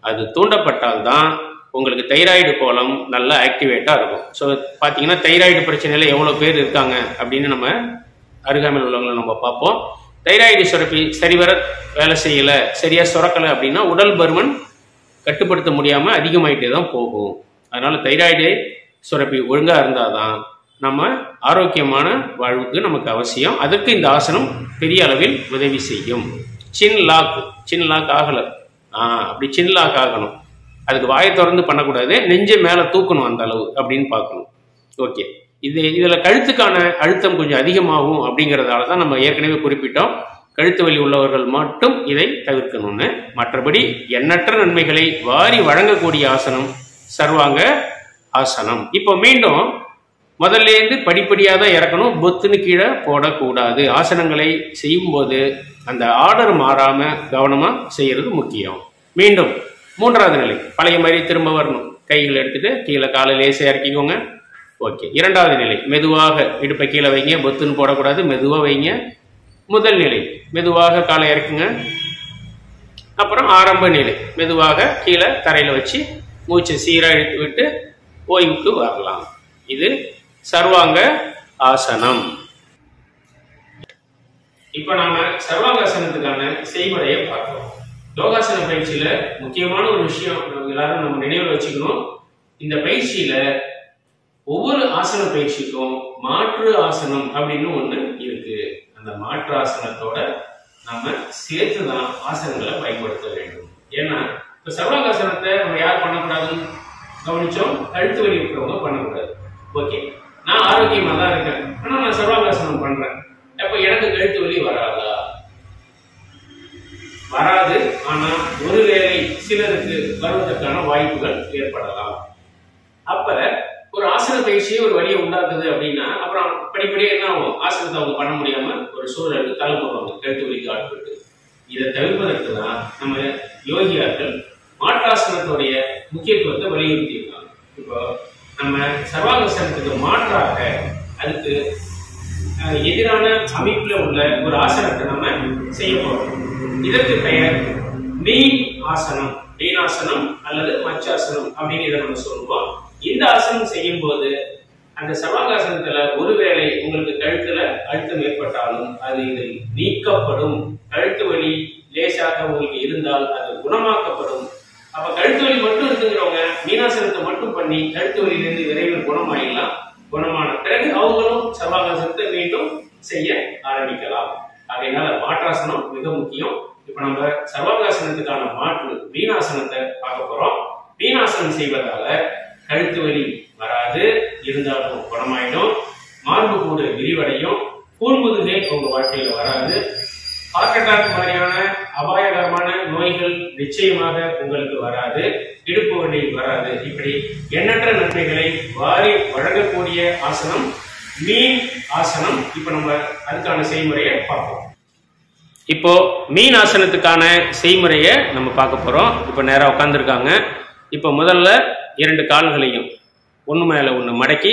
அது தூண்டப்பட்டால் தான் உங்களுக்கு தைராய்டு கோலம் நல்லா ஆக்டிவேட்டா இருக்கும். ஸோ பார்த்தீங்கன்னா தைராய்டு பிரச்சனையில எவ்வளோ பேர் இருக்காங்க அப்படின்னு நம்ம அருகாமையில் உள்ளவங்களை நம்ம பார்ப்போம். தைராய்டு சுரப்பி சரிவர வேலை செய்யலை, சரியா சுரக்கலை அப்படின்னா உடல் பருமன் கட்டுப்படுத்த முடியாமல் அதிகமாயிட்டே தான் போகும். அதனால தைராய்டு சுரப்பி ஒழுங்காக இருந்தால் தான் நம்ம ஆரோக்கியமான வாழ்வுக்கு நமக்கு அவசியம். அதற்கு இந்த ஆசனம் பெரிய அளவில் உதவி செய்யும். சின் லாக் ஆகலை, அப்படி சின் லாக் ஆகணும். அதுக்கு வாயை திறந்து பண்ணக்கூடாது, நெஞ்சை மேலே தூக்கணும் அந்த அளவு அப்படின்னு பார்க்கணும். ஓகே, இதில் கழுத்துக்கான அழுத்தம் கொஞ்சம் அதிகமாகும். அப்படிங்கிறதால தான் நம்ம ஏற்கனவே குறிப்பிட்டோம், கழுத்து வலி உள்ளவர்கள் மட்டும் இதை தவிர்க்கணும்னு. மற்றபடி எண்ணற்ற நன்மைகளை வாரி வழங்கக்கூடிய ஆசனம் சர்வாங்க ஆசனம். இப்போ மீண்டும் முதல்லேருந்து படிப்படியாக தான் இறக்கணும், பொத்துன்னு கீழே போடக்கூடாது. ஆசனங்களை செய்யும்போது அந்த ஆர்டர் மாறாமல் கவனமாக செய்யறது முக்கியம். மீண்டும் 3வது நிலை பழைய மாதிரி திரும்ப வரணும். கைகளை எடுத்துட்டு கீழே காலை லேசாக இறக்கிக்கோங்க. ஓகே, 2வது நிலை மெதுவாக இடுப்பை கீழே வைங்க, பொத்துன்னு போடக்கூடாது, மெதுவாக வைங்க. முதல் நிலை மெதுவாக காலை இறக்குங்க. அப்புறம் ஆரம்ப நிலை மெதுவாக கீழே தரையில் வச்சு மூச்சை சீராக இழுத்து விட்டு ஓய்வுக்கு வரலாம். இது சர்வாங்க ஆசனம். இப்போ நாம சர்வாங்காசனத்துக்கான செய்முறையை பார்க்கிறோம். யோகாசன பயிற்சியில முக்கியமான ஒரு விஷயம் எல்லாரும் நம்ம நினைவில் வச்சுக்கணும். இந்த பயிற்சியில ஒவ்வொரு ஆசன பயிற்சிக்கும் மாற்று ஆசனம் அப்படின்னு ஒண்ணு இருக்கு. அந்த மாற்று ஆசனத்தோட நம்ம சேர்த்துதான் ஆசனங்களை பயன்படுத்த வேண்டும். ஏன்னா இப்ப சர்வாங்காசனத்தை நம்ம யார் பண்ணக்கூடாதுன்னு கவனிச்சோம், கழுத்து வலி இருக்கிறவங்க பண்ணக்கூடாது. ஓகே, நான் ஆரோக்கியமா தான் இருக்கேன், ஆனா நான் சர்வாங்காசனம் பண்றேன், அப்ப எனக்கு கழுத்து வலி வராதா? வராது. ஆனா ஒருவேளை சிலருக்கு வருவதற்கான வாய்ப்புகள் ஏற்படலாம். அப்ப ஒரு ஆசன பயிற்சியை ஒரு வழியை உண்டாக்குது அப்படின்னா அப்புறம் படிப்படியாக என்ன ஆகும், ஆசனத்தை அவங்க பண்ண முடியாம ஒரு சூழலுக்கு தள்ளப்படுவாங்க, கழுத்து வலிக்கு ஆட்பட்டு. இதை தவிர்ப்பதற்கு தான் நம்ம யோகியார்கள் மாற்றாசனத்துடைய முக்கியத்துவத்தை வலியுறுத்தியிருக்காங்க. இப்போ நம்ம சர்வாங்காசனத்துக்கு மாற்றாக அதுக்கு எதிரான அமைப்புல உள்ள ஒரு ஆசனத்தை நம்ம செய்ய போறோம். இதற்கு பெயர் மீன் ஆசனம், மீனாசனம் அல்லது மச்சாசனம் அப்படின்னு இதை நம்ம சொல்லுவோம். இந்த ஆசனம் செய்யும் போது அந்த சர்வாங்காசனத்துல ஒருவேளை உங்களுக்கு கழுத்துல அழுத்தம் ஏற்பட்டாலும் அது இதில் நீக்கப்படும். கழுத்து வலி லேசாக உங்களுக்கு இருந்தால் அது குணமாக்கப்படும். அப்ப கழுத்து வலி மட்டும் இருக்குங்கிறவங்க மீனாசனத்தை மட்டும் பண்ணி கழுத்து வலியிலிருந்து விரைவில் குணமாயிடலாம். குணமான பிறகு அவங்களும் சர்வாங்காசனத்தை மீண்டும் செய்ய ஆரம்பிக்கலாம். அதனால மாற்றாசனம் மிக முக்கியம். இப்ப நம்ம சர்வாங்காசனத்துக்கான மாற்று மீனாசனத்தை பார்க்க போறோம். மீனாசனம் செய்வதால கழுத்து வலி வராது, இருந்தாலும் குணமாயிடும், மார்பு கூடு விரிவடையும், கூர்முதுகை உங்க வாழ்க்கையில வராது, ஹார்ட் அட்டாக் மாதிரியான அபாயகரமான நோய்கள் நிச்சயமாக உங்களுக்கு வராது, இடுப்பு வலி வராது. இப்படி எண்ணற்ற நன்மைகளை வாரி வழங்கக்கூடிய ஆசனம் மீன் ஆசனம். இப்ப நம்ம அதுக்கான செய்முறையை பார்ப்போம். இப்போ மீன் ஆசனத்துக்கான செய்முறையை நம்ம பார்க்க போறோம். இப்போ நேராக உட்காந்துருக்காங்க. இப்போ முதல்ல 2 கால்களையும் ஒன்று மேலே ஒன்று மடக்கி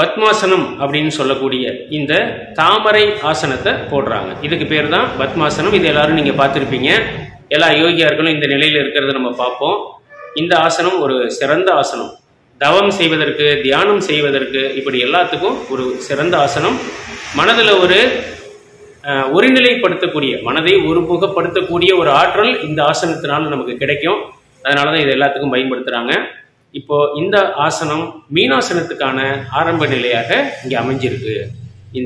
பத்மாசனம் அப்படின்னு சொல்லக்கூடிய இந்த தாமரை ஆசனத்தை போடுறாங்க. இதுக்கு பேர் தான் பத்மாசனம். இது எல்லாரும் நீங்கள் பார்த்துருப்பீங்க. எல்லா யோகியார்களும் இந்த நிலையில் இருக்கிறத நம்ம பார்ப்போம். இந்த ஆசனம் ஒரு சிறந்த ஆசனம். தவம் செய்வதற்கு, தியானம் செய்வதற்கு, இப்படி எல்லாத்துக்கும் ஒரு சிறந்த ஆசனம். மனதில் ஒருநிலைப்படுத்தக்கூடிய, மனதை ஒருமுகப்படுத்தக்கூடிய ஒரு ஆற்றல் இந்த ஆசனத்தினால நமக்கு கிடைக்கும். அதனால தான் இது எல்லாத்துக்கும் பயன்படுத்துகிறாங்க. இப்போ இந்த ஆசனம் மீனாசனத்துக்கான ஆரம்ப நிலையாக இங்கே அமைஞ்சிருக்கு.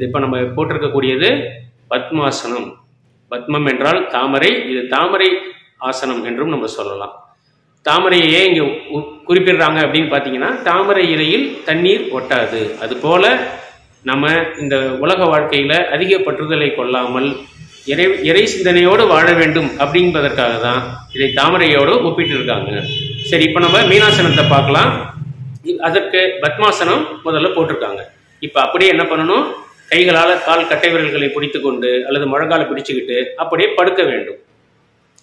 இப்போ நம்ம போட்டிருக்கக்கூடியது பத்மாசனம். பத்மம் என்றால் தாமரை. இது தாமரை ஆசனம் என்றும் நம்ம சொல்லலாம். தாமரையே இங்கே குறிப்பிடுறாங்க அப்படின்னு பார்த்தீங்கன்னா, தாமரை இலையில் தண்ணீர் ஒட்டாது. அதுபோல நம்ம இந்த உலக வாழ்க்கையில் அதிக பற்றுதலை கொள்ளாமல் இறை சிந்தனையோடு வாழ வேண்டும் அப்படின்பதற்காக தான் இதை தாமரையோடு ஒப்பிட்டு இருக்காங்க. சரி, இப்போ நம்ம மீனாசனத்தை பார்க்கலாம். அதற்கு பத்மாசனம் முதல்ல போட்டிருக்காங்க. இப்போ அப்படியே என்ன பண்ணணும், கைகளால் கால் கட்டை விரல்களை பிடித்து கொண்டு அல்லது முழங்காலை பிடிச்சுக்கிட்டு அப்படியே படுக்க வேண்டும்.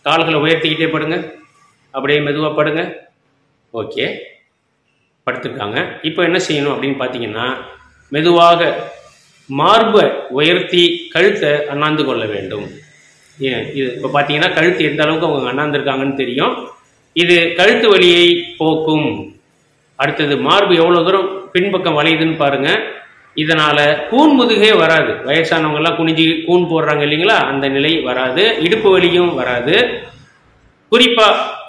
கால்களை உயர்த்திக்கிட்டே படுங்க, அப்படியே மெதுவாக படுங்க. ஓகே, படுத்துருக்காங்க. இப்போ என்ன செய்யணும் அப்படின்னு பார்த்தீங்கன்னா, மெதுவாக மார்பை உயர்த்தி கழுத்தை அண்ணாந்து கொள்ள வேண்டும். இது இப்போ பார்த்தீங்கன்னா கழுத்து எந்த அளவுக்கு அவங்க அண்ணாந்துருக்காங்கன்னு தெரியும். இது கழுத்து வலியை போக்கும். அடுத்தது மார்பு எவ்வளோ தூரம் பின்பக்கம் வளையுதுன்னு பாருங்க. இதனால கூன் முதுகே வராது. வயசானவங்க எல்லாம் குனிஞ்சு கூன் போடுறாங்க இல்லைங்களா, அந்த நிலை வராது. இடுப்பு வலியும் வராது. குறிப்பா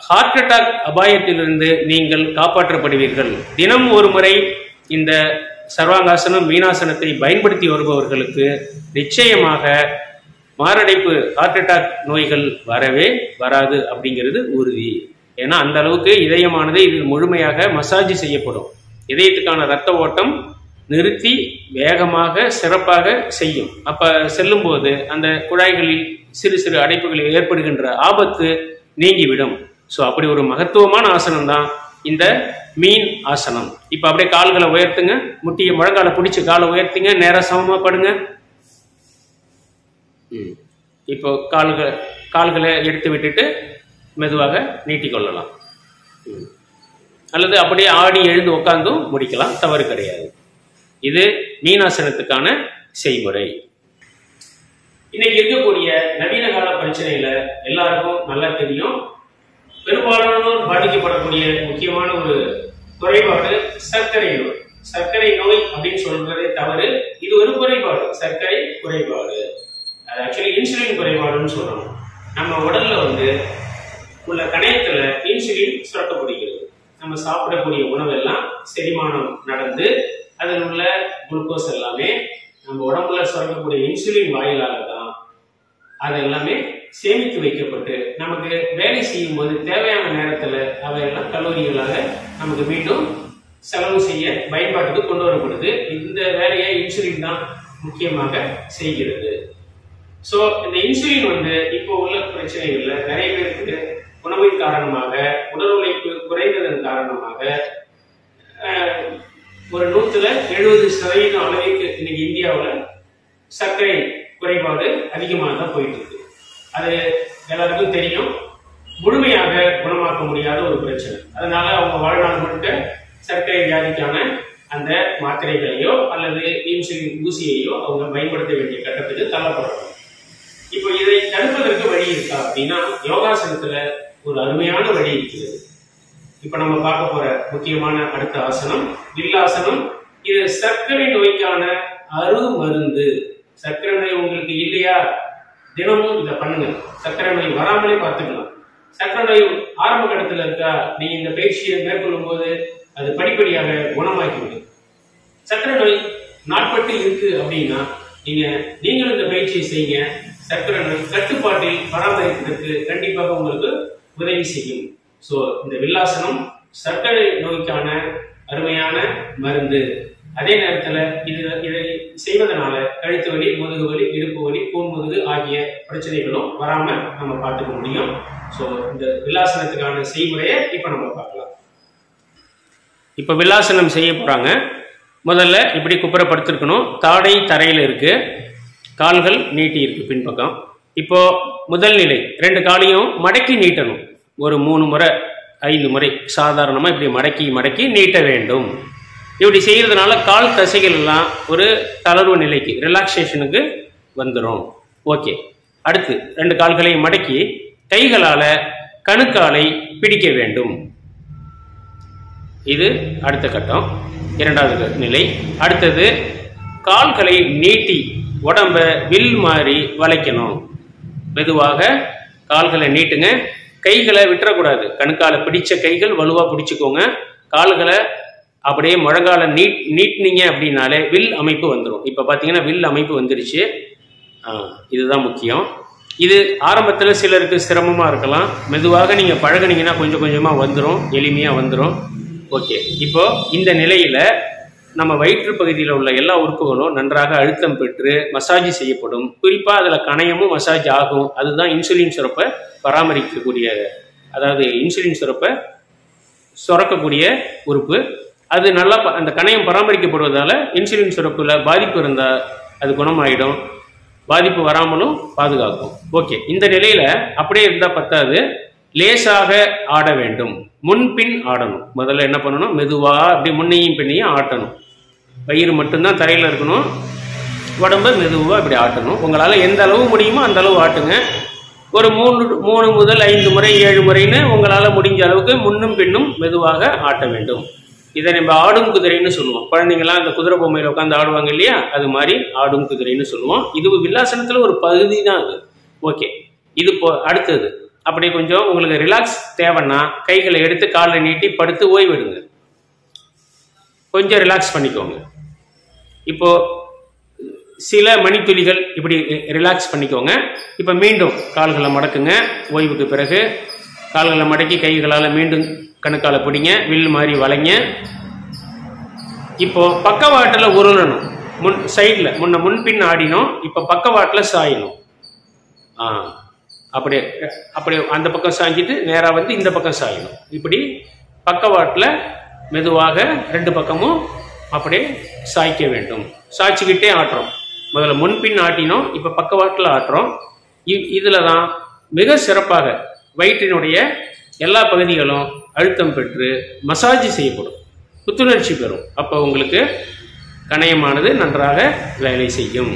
ஹார்ட் அட்டாக் அபாயத்திலிருந்து நீங்கள் காப்பாற்றப்படுவீர்கள். தினம் ஒரு முறை இந்த சர்வாங்காசனம் மீனாசனத்தை பயன்படுத்தி வருபவர்களுக்கு நிச்சயமாக மாரடைப்பு ஹார்ட் அட்டாக் நோய்கள் வரவே வராது அப்படிங்கிறது உறுதி. ஏன்னா அந்த அளவுக்கு இதயமானது இதில் முழுமையாக மசாஜ் செய்யப்படும். இதயத்துக்கான இரத்த ஓட்டம் நிறுத்தி வேகமாக சிறப்பாக செய்யும். அப்ப செல்லும் போது அந்த குழாய்களில் சிறு சிறு அடைப்புகளில் ஏற்படுகின்ற ஆபத்து நீங்கிவிடும். ஸோ அப்படி ஒரு மகத்துவமான ஆசனம் தான் இந்த மீன் ஆசனம். இப்ப அப்படியே கால்களை உயர்த்துங்க, முட்டிய முழங்கால பிடிச்சு காலை உயர்த்துங்க, நேர சமமா படுங்க. இப்போ கால்களை எடுத்து விட்டுட்டு மெதுவாக நீட்டிக்கொள்ளலாம். அல்லது அப்படியே ஆடி எழுந்து உட்கார்ந்தும் முடிக்கலாம், தவறு கிடையாது. இது மீனாசனத்துக்கான செய்முறை. இன்னைக்கு இருக்கக்கூடிய நவீன கால பிரச்சனையில எல்லாருக்கும் நல்லா தெரியும், பெரும்பாலானோர் பாதிக்கப்படக்கூடிய முக்கியமான ஒரு குறைபாடு சர்க்கரை நோய். சர்க்கரை நோய் அப்படின்னு சொல்றதே தவறு, இது ஒரு குறைபாடு, சர்க்கரை குறைபாடு. அது ஆக்சுவலி இன்சுலின் குறைபாடுன்னு சொல்லணும். நம்ம உடல்ல உள்ள கணையத்துல இன்சுலின் சுரக்கப்படுகிறது. நம்ம சாப்பிடக்கூடிய உணவெல்லாம் செரிமானம் நடந்து அதில் உள்ள குளுக்கோஸ் எல்லாமே நம்ம உடம்புல சுரக்கக்கூடிய இன்சுலின் வாயிலாக தான் அது எல்லாமே சேமித்து வைக்கப்பட்டு நமக்கு வேலை செய்யும் போது தேவையான நேரத்துல அவையெல்லாம் கலோரிகளாக நமக்கு மீண்டும் செலவு செய்ய பயன்பாட்டுக்கு கொண்டு வரப்படுது. இந்த வேலையை இன்சுலின் தான் முக்கியமாக செய்கிறது. ஸோ இந்த இன்சுலின் இப்போ உள்ள பிரச்சனைகள்ல நிறைய பேருக்கு உணவின் காரணமாக, உடல் உழைப்பு குறைந்ததன் காரணமாக ஒரு 170% அளவுக்கு இன்னைக்கு இந்தியாவில் சர்க்கரை குறைபாடு அதிகமாக தான் போயிட்டு இருக்கு. அது எல்லாருக்கும் தெரியும். முழுமையாக குணமாக்க முடியாத ஒரு பிரச்சனை. அதனால அவங்க வாழ்நாள் முழுக்க சர்க்கரை வியாதிக்கான அந்த மாத்திரைகளையோ அல்லது இன்சுலின் ஊசியையோ அவங்க பயன்படுத்த வேண்டிய கட்டத்துக்கு தள்ளப்படுறாங்க. இப்போ இதை தடுப்பதற்கு வழி இருக்கா அப்படின்னா யோகாசனத்துல ஒரு அருமையான வழி இருக்கிறது. இப்ப நம்ம பார்க்க போற முக்கியமான அடுத்த ஆசனம் வில்லாசனம். இது சர்க்கரை நோய்க்கான அருமருந்து. சர்க்கரை நோய் உங்களுக்கு இல்லையா, தினமும் இதை பண்ணுங்க. சர்க்கரை நோய் வராமலே பார்த்துக்கலாம். சர்க்கரை நோய் ஆரம்ப கட்டத்துல இருக்கா, நீங்க இந்த பயிற்சியை மேற்கொள்ளும் போது அது படிப்படியாக குணமாக்கிவிடும். சர்க்கரை நோய் நாட்பட்டு இருக்கு அப்படின்னா நீங்களும் இந்த பயிற்சியை செய்யுங்க. சர்க்கரை நோய் கட்டுப்பாட்டில் பராமரிப்பதற்கு கண்டிப்பாக உங்களுக்கு உதவி செய்யும். ஸோ இந்த வில்லாசனம் சர்க்கரை நோய்க்கான அருமையான மருந்து. அதே நேரத்தில் இதை செய்வதனால கழுத்து வலி, முதுகு வலி, இடுப்பு வலி, கூன் முதுகு ஆகிய பிரச்சனைகளும் வராம நம்ம பார்த்துக்க முடியும். ஸோ இந்த வில்லாசனத்துக்கான செய்முறையை இப்ப நம்ம பார்க்கலாம். இப்ப வில்லாசனம் செய்ய போறாங்க. முதல்ல இப்படி குப்புறப்படுத்திருக்கணும். தாடை தரையில் இருக்கு, கால்கள் நீட்டி இருக்கு பின்பக்கம். இப்போ முதல் நிலை 2 காலையும் மடக்கி நீட்டணும். ஒரு 3 முறை 5 முறை சாதாரணமா இப்படி மடக்கி மடக்கி நீட்ட வேண்டும். இப்படி செய்யறதுனால கால் தசைகள் எல்லாம் ஒரு தளர்வு நிலைக்கு, ரிலாக்ஸேஷனுக்கு வந்துடும். ஓகே. அடுத்து 2 கால்களையும் மடக்கி கைகளால கணுக்காலை பிடிக்க வேண்டும். இது அடுத்த கட்டம், 2வது நிலை. அடுத்தது கால்களை நீட்டி உடம்ப வில் மாதிரி வளைக்கணும். மெதுவாக கால்களை நீட்டுங்க, கைகளை விட்டுறக்கூடாது. கணுக்கால பிடிச்ச கைகள் வலுவா பிடிச்சுக்கோங்க. கால்களை அப்படியே முழங்கால நீட்டினீங்க அப்படின்னாலே வில் அமைப்பு வந்துடும். இப்போ பார்த்தீங்கன்னா வில் அமைப்பு வந்துருச்சு. இதுதான் முக்கியம். இது ஆரம்பத்தில் சிலருக்கு சிரமமாக இருக்கலாம். மெதுவாக நீங்கள் பழகுனீங்கன்னா கொஞ்சம் கொஞ்சமாக வந்துடும், எளிமையாக வந்துடும். ஓகே. இப்போ இந்த நிலையில் நம்ம வயிற்று பகுதியில் உள்ள எல்லா உறுப்புகளும் நன்றாக அழுத்தம் பெற்று மசாஜ் செய்யப்படும். குறிப்பாக அதில் கணையமும் மசாஜ் ஆகும். அதுதான் இன்சுலின் சுரப்பை பராமரிக்கக்கூடிய, அதாவது இன்சுலின் சுரப்பை சுரக்கக்கூடிய உறுப்பு. அது நல்லா அந்த கணையம் பராமரிக்கப்படுவதால இன்சுலின் சுரப்புல பாதிப்பு இருந்தால் அது குணமாயிடும், பாதிப்பு வராமலும் பாதுகாக்கும். ஓகே. இந்த நிலையில அப்படியே இருந்தால் பத்தாது, லேசாக ஆட வேண்டும். முன்பின் ஆடணும். முதல்ல என்ன பண்ணணும், மெதுவா அப்படி முன்னையும் பின்னையும் ஆட்டணும். வயிறு மட்டும்தான் தரையில் இருக்கணும், உடம்ப மெதுவாக இப்படி ஆட்டணும். உங்களால் எந்த அளவு முடியுமோ அந்த அளவு ஆட்டுங்க. ஒரு 3 முதல் 5 முறை 7 முறைன்னு உங்களால் முடிஞ்ச அளவுக்கு முன்னும் பின்னும் மெதுவாக ஆட்ட வேண்டும். இதை நம்ம ஆடும் குதிரைன்னு சொல்லுவோம். குழந்தைங்கலாம் அந்த குதிரை பொம்மையில் உட்காந்து ஆடுவாங்க இல்லையா, அது மாதிரி ஆடும் குதிரைன்னு சொல்லுவோம். இது வில்லாசனத்துல ஒரு பகுதி தான் அது. ஓகே, இது அடுத்தது. அப்படி கொஞ்சம் உங்களுக்கு ரிலாக்ஸ் தேவைன்னா கைகளை எடுத்து காலில் நீட்டி படுத்து ஓய்வெடுங்க. கொஞ்சம் ரிலாக்ஸ் பண்ணிக்கோங்க. இப்போ சில மணித்துளிகள் இப்படி ரிலாக்ஸ் பண்ணிக்கோங்க. இப்போ மீண்டும் கால்களை மடக்குங்க. ஓய்வுக்கு பிறகு கால்களை மடக்கி கைகளால் மீண்டும் கணுக்கால பிடிங்க. வில் மாதிரி வளைங்க. இப்போ பக்கவாட்டில் உருளணும். சைடில் முன்பின் ஆடினோம். இப்போ பக்கவாட்டில் சாயணும். அப்படியே அந்த பக்கம் சாய்ஞ்சிட்டு நேராக வந்து இந்த பக்கம் சாயணும். இப்படி பக்கவாட்டில் மெதுவாக 2 பக்கமும் அப்படியே சாய்க்க வேண்டும். சாய்ச்சிக்கிட்டே ஆட்டுறோம். முதல்ல முன்பின் ஆட்டினோம், இப்போ பக்கவாட்டில் ஆட்டுறோம். இதில் தான் மிக சிறப்பாக வயிற்றினுடைய எல்லா பகுதிகளும் அழுத்தம் பெற்று மசாஜ் செய்யப்படும், புத்துணர்ச்சி பெறும். அப்போ உங்களுக்கு கணையமானது நன்றாக வேலை செய்யும்.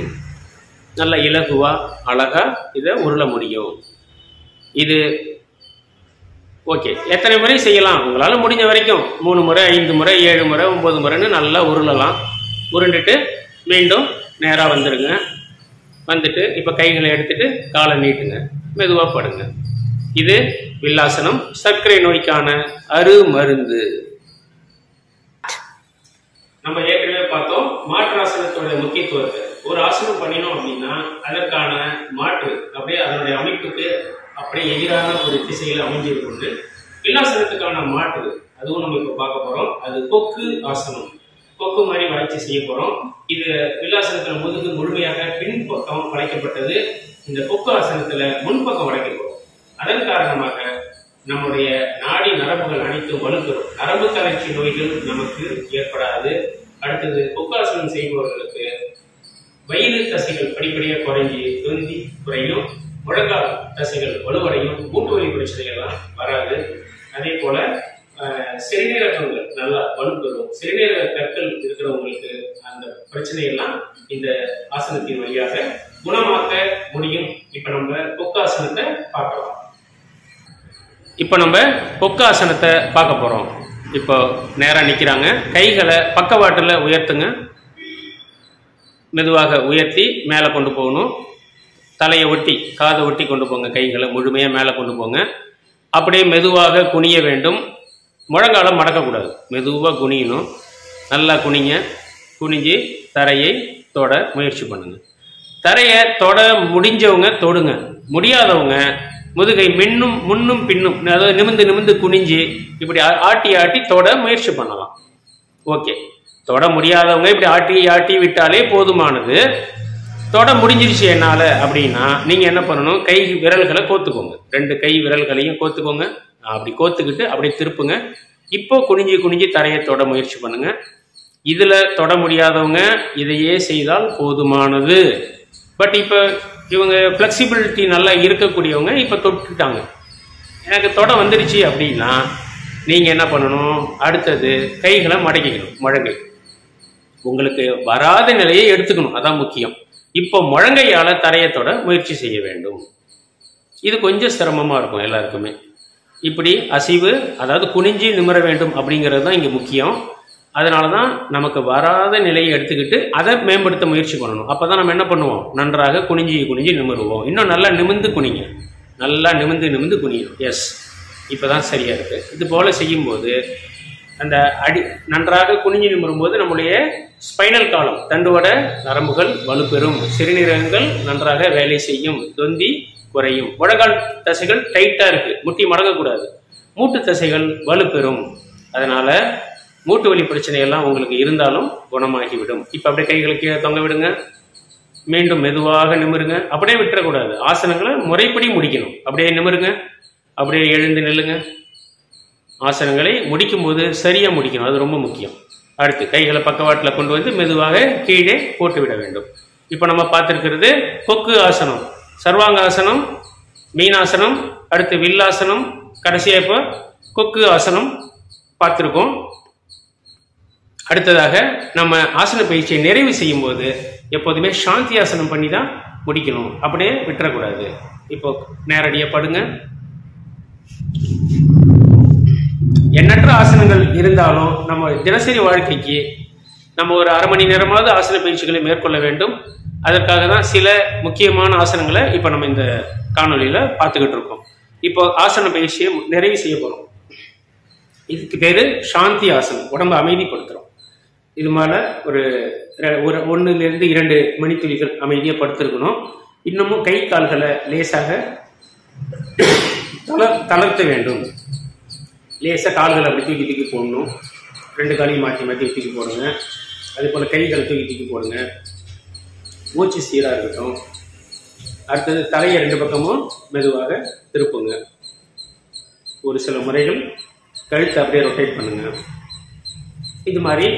நல்ல இலகுவா அழகா இதை உருள முடியும். இது ஓகே. எத்தனை முறை செய்யலாம்? உங்களால் முடிஞ்ச வரைக்கும் 3 முறை, 5 முறை, 7 முறை, 9 முறைன்னு நல்லா உருளலாம். உருண்டுட்டு மீண்டும் நேராக வந்துடுங்க. வந்துட்டு இப்போ கைகளை எடுத்துட்டு காலை நீட்டுங்க, மெதுவாக படுங்க. இது வில்லாசனம், சர்க்கரை நோய்க்கான அருமருந்து. நம்ம ஏற்கனவே பார்த்தோம் மாற்றாசனத்தோட முக்கியத்துவத்தை. ஒரு ஆசனம் பண்ணினோம் அப்படின்னா அதற்கான மாற்று அப்படியே அதனுடைய அமைப்புக்கு அப்படியே எதிரான ஒரு திசையில அமைஞ்சிருக்கு. வில்லாசனத்துக்கான மாற்று அதுவும் நம்ம இப்ப பார்க்க போறோம். அது கொக்கு ஆசனம். கொக்கு மாதிரி வளர்ச்சி செய்ய போறோம். இது வில்லாசனத்துல முதுகு முழுமையாக பின்பக்கம் வளைக்கப்பட்டது. இந்த கொக்கு ஆசனத்துல முன்பக்கம் வளைக்கப்படும். அதன் காரணமாக நம்முடைய நாடி நரம்புகள் அனைத்தும் வலுப்பெறும். நரம்பு தளர்ச்சி நோய்கள் நமக்கு ஏற்படாது. அடுத்தது கொக்காசனம் செய்பவர்களுக்கு வயிறு தசைகள் படிப்படியாக குறைஞ்சி தொந்தி குறையும், முழங்கால் தசைகள் வலுவடையும், மூட்டு வலி பிரச்சனைகள்லாம் வராது. அதே போல சிறுநீரகங்கள் நல்லா வலுப்பெறும். சிறுநீரக கற்கள் இருக்கிறவங்களுக்கு அந்த பிரச்சனையெல்லாம் இந்த ஆசனத்தின் வழியாக குணமாக்க முடியும். இப்ப நம்ம கொக்காசனத்தை பார்க்கலாம். இப்போ நம்ம கொக்காசனத்தை பார்க்க போகிறோம். இப்போ நேராக நிற்கிறாங்க. கைகளை பக்கவாட்டில் உயர்த்துங்க. மெதுவாக உயர்த்தி மேலே கொண்டு போகணும். தலையை ஒட்டி காதை ஒட்டி கொண்டு போங்க. கைகளை முழுமையாக மேலே கொண்டு போங்க. அப்படியே மெதுவாக குனிய வேண்டும். முழங்காலம் மடக்கக்கூடாது. மெதுவாக குனியணும். நல்லா குனிங்க. குனிஞ்சு தரையை தொட முயற்சி பண்ணுங்க. தரையை தொட முடிஞ்சவங்க தொடுங்க. முடியாதவங்க முதுகை முன்னும் பின்னும், அதாவது நிமிந்து குனிஞ்சு இப்படி ஆட்டி ஆட்டி தொட முயற்சி பண்ணலாம். ஓகே. தொட முடியாதவங்க இப்படி ஆட்டி விட்டாலே போதுமானது. தொட முடிஞ்சிருச்சு என்னால அப்படின்னா நீங்க என்ன பண்ணணும்? கை விரல்களை கோத்துக்கோங்க. 2 கை விரல்களையும் கோத்துக்கோங்க. அப்படி கோத்துக்கிட்டு அப்படியே திருப்புங்க. இப்போ குனிஞ்சு தரையை தொட முயற்சி பண்ணுங்க. இதுல தொட முடியாதவங்க இதையே செய்தால் போதுமானது. பட் இப்போ இவங்க ஃப்ளெக்சிபிலிட்டி நல்லா இருக்கக்கூடியவங்க இப்போ தொட்டுட்டாங்க, எனக்கு தொட வந்துடுச்சு அப்படின்னா நீங்கள் என்ன பண்ணணும்? அடுத்தது கைகளை மடக்கிக்கணும். முழங்கை உங்களுக்கு வராத நிலையை எடுத்துக்கணும், அதான் முக்கியம். இப்போ முழங்கையால் தரையை தொட முயற்சி செய்ய வேண்டும். இது கொஞ்சம் சிரமமாக இருக்கும் எல்லாருக்குமே. இப்படி அசைவு, அதாவது குனிஞ்சு நிமிர வேண்டும் அப்படிங்கிறது தான் இங்கே முக்கியம். அதனால தான் நமக்கு வராத நிலையை எடுத்துக்கிட்டு அதை மேம்படுத்த முயற்சி பண்ணணும். அப்போ தான் நம்ம என்ன பண்ணுவோம்? நன்றாக குனிஞ்சு நிமிருவோம். இன்னும் நல்லா நிமிந்து குனிங்க. நல்லா நிமிந்து குனியும். எஸ், இப்போ தான் சரியாக இருக்குது. இது போல் செய்யும்போது அந்த நன்றாக குனிஞ்சு நிமிரும்போது நம்முடைய ஸ்பைனல் காலம், தண்டுவட நரம்புகள் வலுப்பெறும். சிறுநீரகங்கள் நன்றாக வேலை செய்யும். தொந்தி குறையும். முழங்கால் தசைகள் டைட்டாக இருக்குது, முட்டி மடங்கக்கூடாது. மூட்டு தசைகள் வலுப்பெறும். அதனால் மூட்டு வலி பிரச்சனை எல்லாம் உங்களுக்கு இருந்தாலும் குணமாகிவிடும். இப்போ அப்படியே கைகளுக்கு தொங்க விடுங்க. மீண்டும் மெதுவாக நிமிருங்க. அப்படியே விட்டுறக்கூடாது. ஆசனங்களை முறைப்படி முடிக்கணும். அப்படியே நிமிருங்க. அப்படியே எழுந்து நில்லுங்க. ஆசனங்களை முடிக்கும் போது சரியாக முடிக்கணும், அது ரொம்ப முக்கியம். அடுத்து கைகளை பக்கவாட்டில் கொண்டு வந்து மெதுவாக கீழே போட்டு விட வேண்டும். இப்போ நம்ம பார்த்துருக்கிறது கொக்கு ஆசனம், சர்வாங்காசனம், மீனாசனம், அடுத்து வில்லாசனம், கடைசியாக இப்போ கொக்கு ஆசனம் பார்த்துருக்கோம். அடுத்ததாக நம்ம ஆசன பயிற்சியை நிறைவு செய்யும் போது எப்போதுமே சாந்தி ஆசனம் பண்ணி தான் முடிக்கணும், அப்படியே விட்டுறக்கூடாது. இப்போ நேரடியாக படுங்க. எண்ணற்ற ஆசனங்கள் இருந்தாலும் நம்ம தினசரி வாழ்க்கைக்கு நம்ம ஒரு அரை மணி நேரமாவது ஆசன பயிற்சிகளை மேற்கொள்ள வேண்டும். அதற்காக தான் சில முக்கியமான ஆசனங்களை இப்போ நம்ம இந்த காணொலியில் பார்த்துக்கிட்டு இருக்கோம். இப்போ ஆசன பயிற்சியை நிறைவு செய்ய போகிறோம். இதுக்கு பேர் சாந்தி ஆசனம், உடம்பை அமைதிப்படுத்துகிறோம். இது மாதிரி ஒரு 1லிருந்து 2 மணித்துளிகள் அமைதியாக படுத்திருக்கணும். இன்னமும் கை கால்களை லேசாக தளர்த்த வேண்டும். லேசாக கால்களை அப்படி தூக்கி தூக்கி போடணும். 2 காலையும் மாற்றி மாற்றி தூக்கி போடுங்க. அதே போல் கைகளை தூக்கி தூக்கி போடுங்க. மூச்சு சீராக இருக்கட்டும். அடுத்தது தலையை 2 பக்கமும் மெதுவாக திருப்புங்க. ஒரு சில முறைகள் கழுத்தை அப்படியே ரொட்டேட் பண்ணுங்க. இது மாதிரி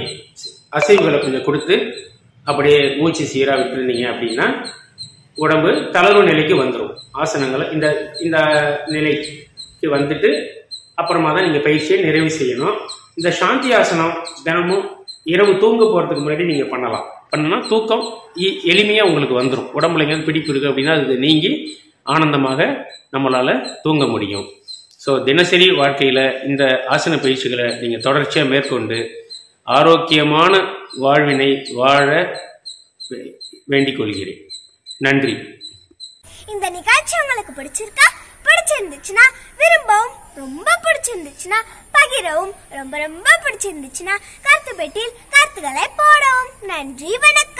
அசைவுகளை கொஞ்சம் கொடுத்து அப்படியே மூச்சு சீராக விட்டுருந்தீங்க அப்படின்னா உடம்பு தளர்வு நிலைக்கு வந்துடும். ஆசனங்களை இந்த இந்த நிலைக்கு வந்துட்டு அப்புறமா தான் நீங்கள் பயிற்சியை நிறைவு செய்யணும். இந்த சாந்தி ஆசனம் தினமும் இரவு தூங்க போகிறதுக்கு முன்னாடி நீங்கள் பண்ணனா தூக்கம் எளிமையாக உங்களுக்கு வந்துடும். உடம்புல எங்கேயாவது பிடிப்பு இருக்குது அப்படின்னா அது நீங்கி ஆனந்தமாக நம்மளால் தூங்க முடியும். ஸோ தினசரி வாழ்க்கையில் இந்த ஆசன பயிற்சிகளை நீங்கள் தொடர்ச்சியாக மேற்கொண்டு ஆரோக்கியமான வாழ்வினை வாழ வேண்டிக் கொள்கிறேன். நன்றி. இந்த நிகழ்ச்சி உங்களுக்கு பிடிச்சிருந்துச்சுன்னா விரும்பவும், ரொம்ப பிடிச்சிருந்துச்சுன்னா பகிரவும், ரொம்ப ரொம்ப பிடிச்சிருந்துச்சுன்னா கருத்து பெட்டியில் கருத்துக்களை போடவும். நன்றி, வணக்கம்.